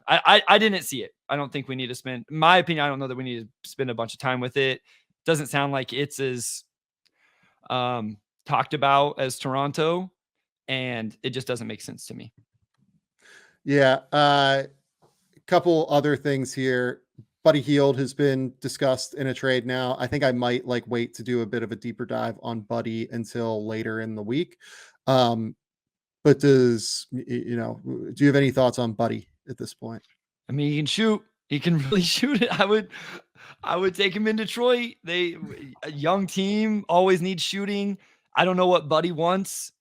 I didn't see it. I don't think we need to spend, in my opinion, I don't know that we need to spend a bunch of time with it. Doesn't sound like it's as talked about as Toronto. And it just doesn't make sense to me. Yeah. Couple other things here. Buddy Hield has been discussed in a trade now. I think I might like wait to do a bit of a deeper dive on Buddy until later in the week. But do you have any thoughts on Buddy at this point? I mean, he can shoot. He can really shoot it. I would take him in Detroit. A young team always needs shooting. I don't know what Buddy wants.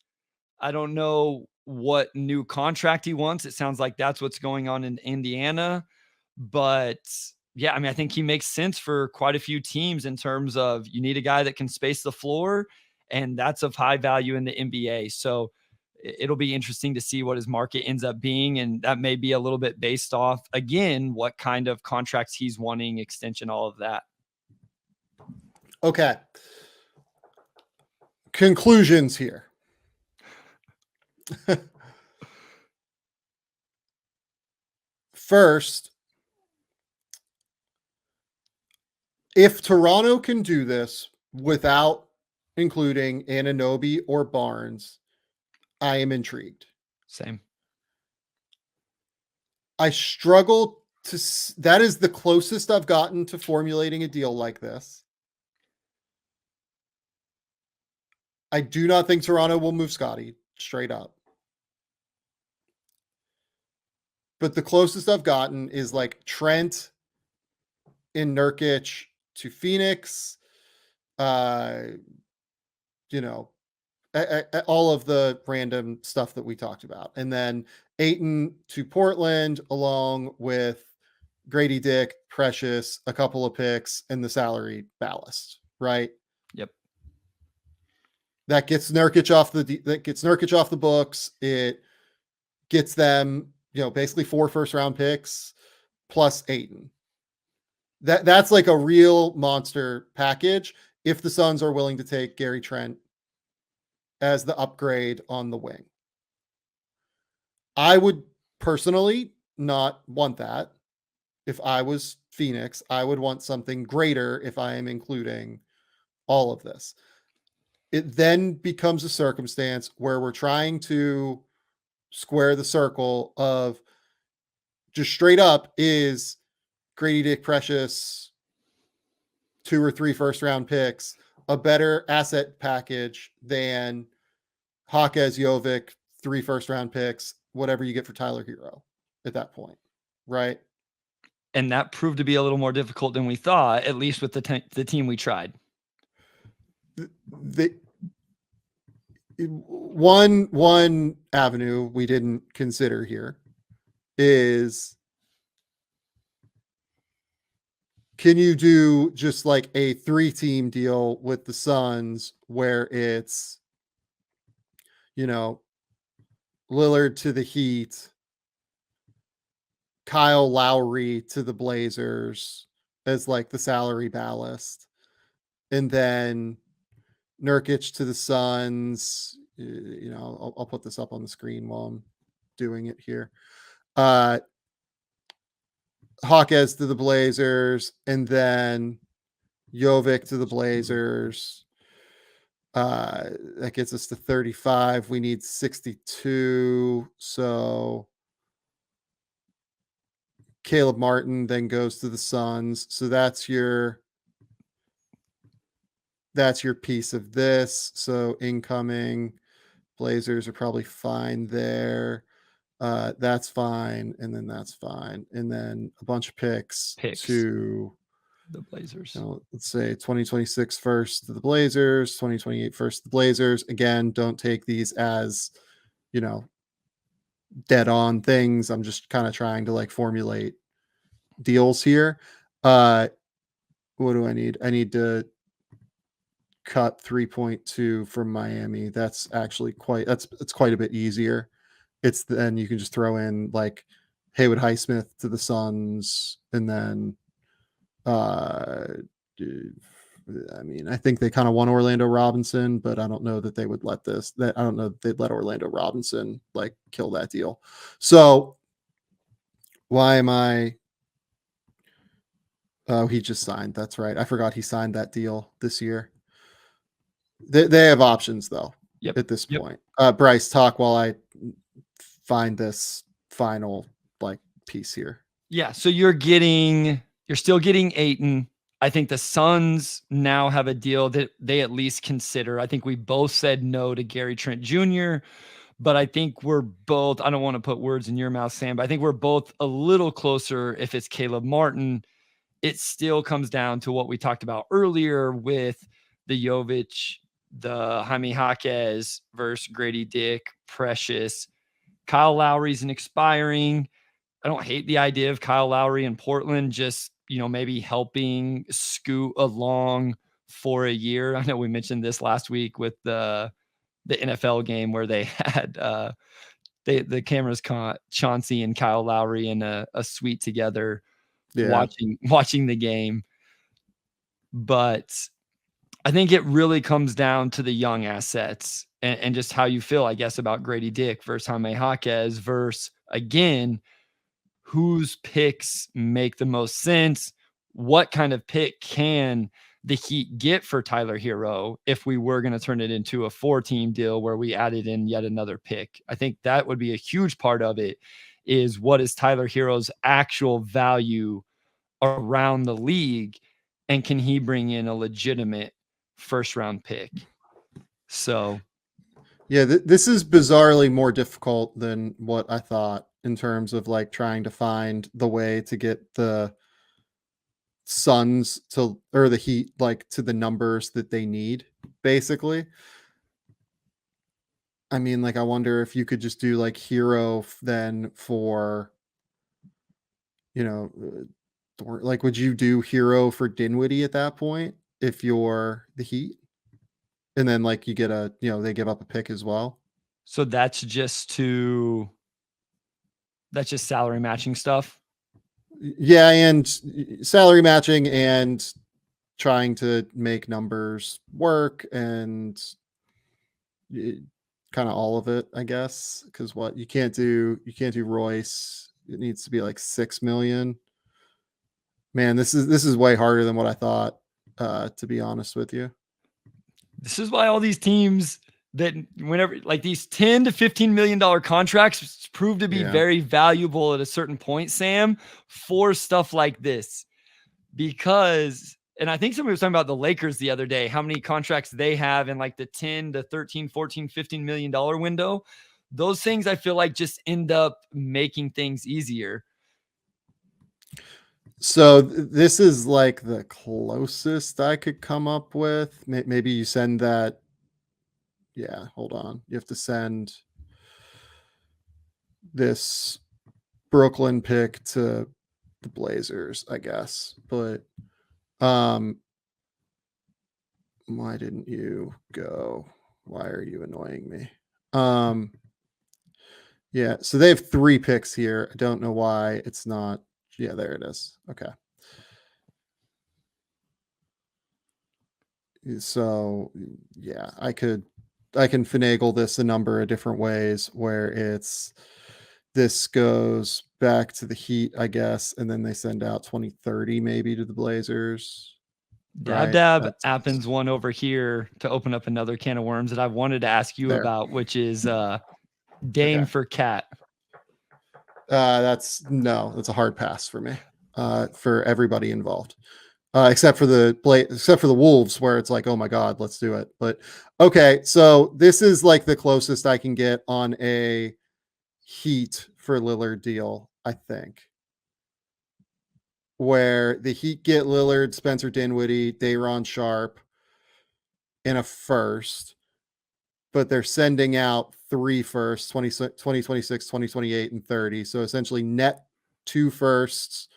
I don't know what new contract he wants. It sounds like that's what's going on in Indiana. But yeah, I mean, I think he makes sense for quite a few teams in terms of you need a guy that can space the floor, and that's of high value in the NBA. So it'll be interesting to see what his market ends up being. And that may be a little bit based off, again, what kind of contracts he's wanting, extension, all of that. Okay. Conclusions here. First, if Toronto can do this without including Anunoby or Barnes, I am intrigued. Same. I struggle to. That is the closest I've gotten to formulating a deal like this. I do not think Toronto will move Scotty straight up. But the closest I've gotten is like Trent in Nurkic to Phoenix. All of the random stuff that we talked about. And then Ayton to Portland, along with Grady Dick, Precious, a couple of picks, and the salary ballast, right? Yep. That gets Nurkic off the books. It gets them, basically 4 first-round picks plus Ayton. That's like a real monster package if the Suns are willing to take Gary Trent as the upgrade on the wing. I would personally not want that. If I was Phoenix, I would want something greater if I am including all of this. It then becomes a circumstance where we're trying to square the circle of just straight up is Grady Dick Precious 2 or 3 first round picks a better asset package than Jaquez, Jovic, 3 first-round picks, whatever you get for Tyler Hero at that point, right? And that proved to be a little more difficult than we thought, at least with the team we tried. The one avenue we didn't consider here is, can you do just like a 3-team deal with the Suns where it's, you know, Lillard to the Heat, Kyle Lowry to the Blazers as like the salary ballast, and then Nurkic to the Suns. You know, I'll put this up on the screen while I'm doing it here. Hawkes to the Blazers, and then Jovic to the Blazers. That gets us to 35. We need 62. So Caleb Martin then goes to the Suns. So that's your piece of this. So incoming Blazers are probably fine there. That's fine, and then that's fine, and then a bunch of picks to the Blazers. You know, let's say 2026 first to the Blazers, 2028 first to the Blazers. Again, don't take these as, you know, dead on things. I'm just kind of trying to like formulate deals here. What do I need? I need to cut 3.2 from Miami. That's actually it's quite a bit easier. It's then you can just throw in like Haywood Highsmith to the Suns, and then I mean, I think they kind of want Orlando Robinson, but I don't know that they would I don't know that they'd let Orlando Robinson like kill that deal. So why am I? Oh, he just signed. That's right. I forgot he signed that deal this year. They have options though. Yep. At this point. Bryce, talk while I find this final like piece here. Yeah. So you're still getting Ayton. I think the Suns now have a deal that they at least consider. I think we both said no to Gary Trent Jr., but I think we're both, I don't want to put words in your mouth, Sam, but I think we're both a little closer if it's Caleb Martin. It still comes down to what we talked about earlier with the Jovic, the Jaime Jaquez versus Grady Dick, Precious. Kyle Lowry's an expiring. I don't hate the idea of Kyle Lowry in Portland, just, you know, maybe helping scoot along for a year. I know we mentioned this last week with the NFL game where they had the cameras caught Chauncey and Kyle Lowry in a suite together, watching the game. But I think it really comes down to the young assets and just how you feel, I guess, about Grady Dick versus Jaime Jaquez versus, again, whose picks make the most sense. What kind of pick can the Heat get for Tyler Hero if we were going to turn it into a 4-team deal where we added in yet another pick? I think that would be a huge part of it, is what is Tyler Hero's actual value around the league, and can he bring in a legitimate first-round pick? So, yeah, this is bizarrely more difficult than what I thought in terms of like trying to find the way to get the Suns or the Heat like to the numbers that they need, basically. I mean, like, I wonder if you could just do like Hero then for, you know, like, would you do Hero for Dinwiddie at that point if you're the Heat? And then like you get they give up a pick as well. So that's just salary matching stuff. Yeah, and salary matching and trying to make numbers work and kind of all of it, I guess. Because what you can't do Royce. It needs to be like 6 million. Man, this is way harder than what I thought. To be honest with you, this is why all these teams that whenever like these $10 to $15 million contracts prove to be very valuable at a certain point, Sam, for stuff like this, because And I think somebody was talking about the Lakers the other day, how many contracts they have in like the 10 to 13, 14, $15 million window. Those things I feel like just end up making things easier. So this is like the closest I could come up with. Maybe you send that. Yeah, hold on. You have to send this Brooklyn pick to the Blazers, I guess. But why didn't you go? Why are you annoying me? Yeah, so they have 3 picks here. I don't know why it's not. Yeah, there it is. Okay. So yeah, I can finagle this a number of different ways where this goes back to the Heat, I guess, and then they send out 2030 maybe to the Blazers. Dab dab happens one over here to open up another can of worms that I wanted to ask you about, which is Dame for Cat. That's a hard pass for me. For everybody involved. Except for the Wolves, where it's like, oh my God, let's do it. But okay, so this is like the closest I can get on a Heat for Lillard deal, I think. Where the Heat get Lillard, Spencer Dinwiddie, Day'Ron Sharpe in a first, but they're sending out 3 firsts, 2026, 2028, and 30. So essentially net 2 firsts,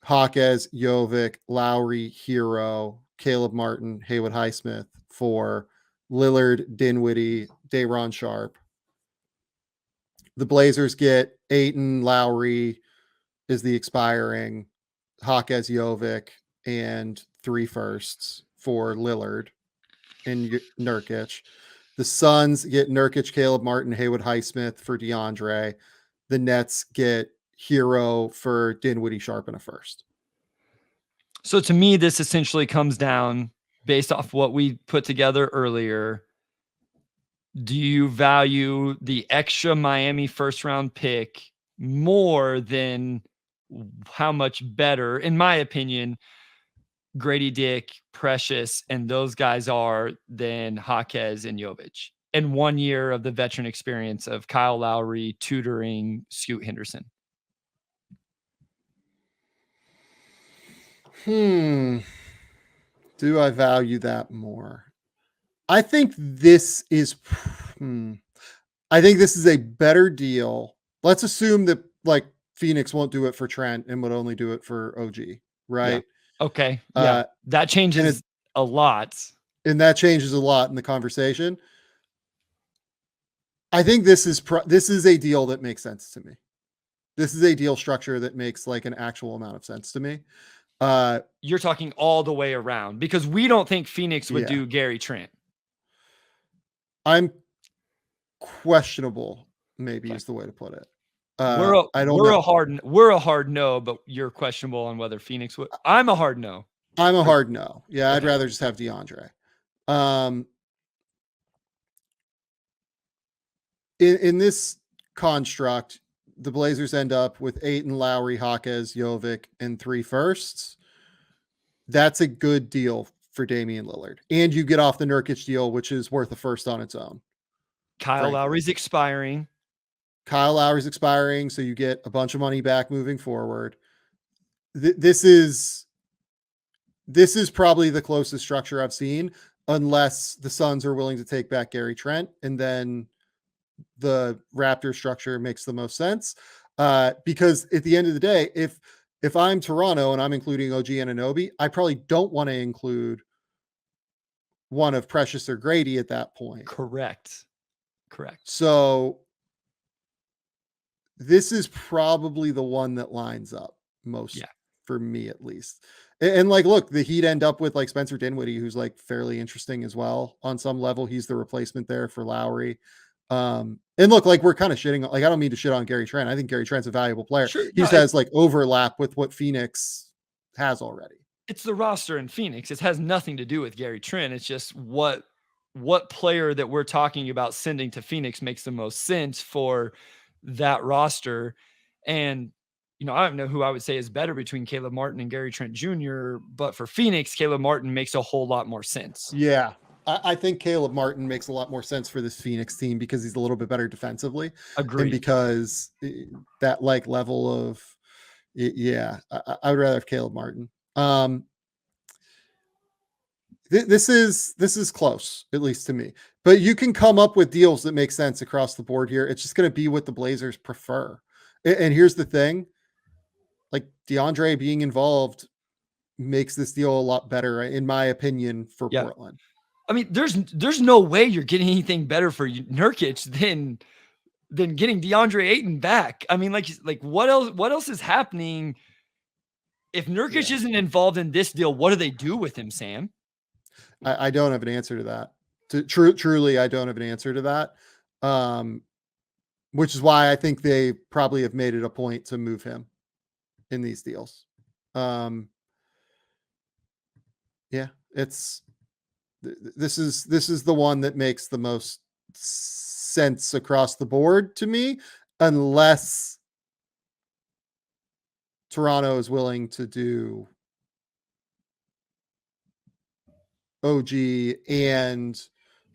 Hawkes, Jovic, Lowry, Hero, Caleb Martin, Haywood Highsmith for Lillard, Dinwiddie, Day'Ron Sharpe. The Blazers get Ayton, Lowry is the expiring, Hawkes, Jovic, and 3 firsts for Lillard and Nurkic. The Suns get Nurkic, Caleb Martin, Haywood Highsmith for DeAndre. The Nets get Hero for Dinwiddie, Sharpe, and a first. So to me, this essentially comes down based off what we put together earlier. Do you value the extra Miami first round pick more than how much better, in my opinion, Grady Dick, Precious, and those guys are than Hawkes and Jovic, and 1 year of the veteran experience of Kyle Lowry tutoring Scoot Henderson? Do I value that more? I think this is a better deal. Let's assume that like Phoenix won't do it for Trent and would only do it for OG, right? Yeah. Okay. Yeah. That changes a lot. And that changes a lot in the conversation. I think this is a deal that makes sense to me. This is a deal structure that makes like an actual amount of sense to me. You're talking all the way around because we don't think Phoenix would do Gary Trent. I'm questionable, maybe is the way to put it. We're a hard no, but you're questionable on whether Phoenix would. I'm a hard no. I'm a hard no. Yeah, okay. I'd rather just have DeAndre. In this construct, the Blazers end up with Ayton, Lowry, Hawkes, Jovic, and 3 firsts. That's a good deal for Damian Lillard. And you get off the Nurkic deal, which is worth a first on its own. Kyle Lowry's expiring. So you get a bunch of money back moving forward. This is probably the closest structure I've seen, unless the Suns are willing to take back Gary Trent, and then the Raptor structure makes the most sense. Because at the end of the day, if I'm Toronto and I'm including OG Anunoby, I probably don't want to include one of Precious or Grady at that point. Correct. So this is probably the one that lines up most for me, at least. And like, look, the Heat end up with like Spencer Dinwiddie, who's like fairly interesting as well on some level. He's the replacement there for Lowry. And look, like we're kind of shitting, like I don't mean to shit on Gary Trent. I think Gary Trent's a valuable player. Sure, he just has like overlap with what Phoenix has already. It's the roster in Phoenix. It has nothing to do with Gary Trent. It's just what player that we're talking about sending to Phoenix makes the most sense for that roster. And I don't know who I would say is better between Caleb Martin and Gary Trent Jr., but for Phoenix, Caleb Martin makes a whole lot more sense. Yeah. I think Caleb Martin makes a lot more sense for this Phoenix team because he's a little bit better defensively. Agreed. And because that like level of, I would rather have Caleb Martin. This is close, at least to me. But you can come up with deals that make sense across the board here. It's just going to be what the Blazers prefer. And here's the thing, like DeAndre being involved makes this deal a lot better, in my opinion, for Portland. I mean, there's no way you're getting anything better for Nurkic than getting DeAndre Ayton back. I mean, like what else is happening? If Nurkic isn't involved in this deal, what do they do with him, Sam? I don't have an answer to that. Truly, I don't have an answer to that. Which is why I think they probably have made it a point to move him in these deals. This is the one that makes the most sense across the board to me, unless Toronto is willing to do OG and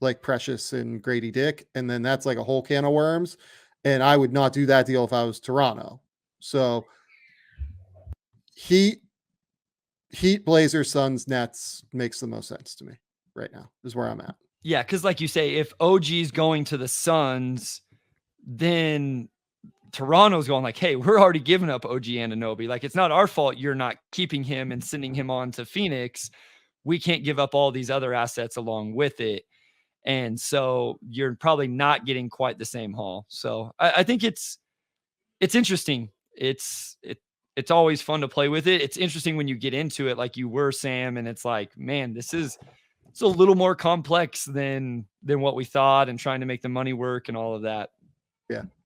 like Precious and Grady Dick, and then that's like a whole can of worms. And I would not do that deal if I was Toronto. So Heat, Blazers, Suns, Nets makes the most sense to me right now, is where I'm at. Yeah, because like you say, if OG's going to the Suns, then Toronto's going like, hey, we're already giving up OG Anunoby. Like, it's not our fault you're not keeping him and sending him on to Phoenix. We can't give up all these other assets along with it. And so you're probably not getting quite the same haul. So I think it's interesting. It's always fun to play with it. It's interesting when you get into it, like you were, Sam, and it's like, man, it's a little more complex than what we thought, and trying to make the money work and all of that. Yeah.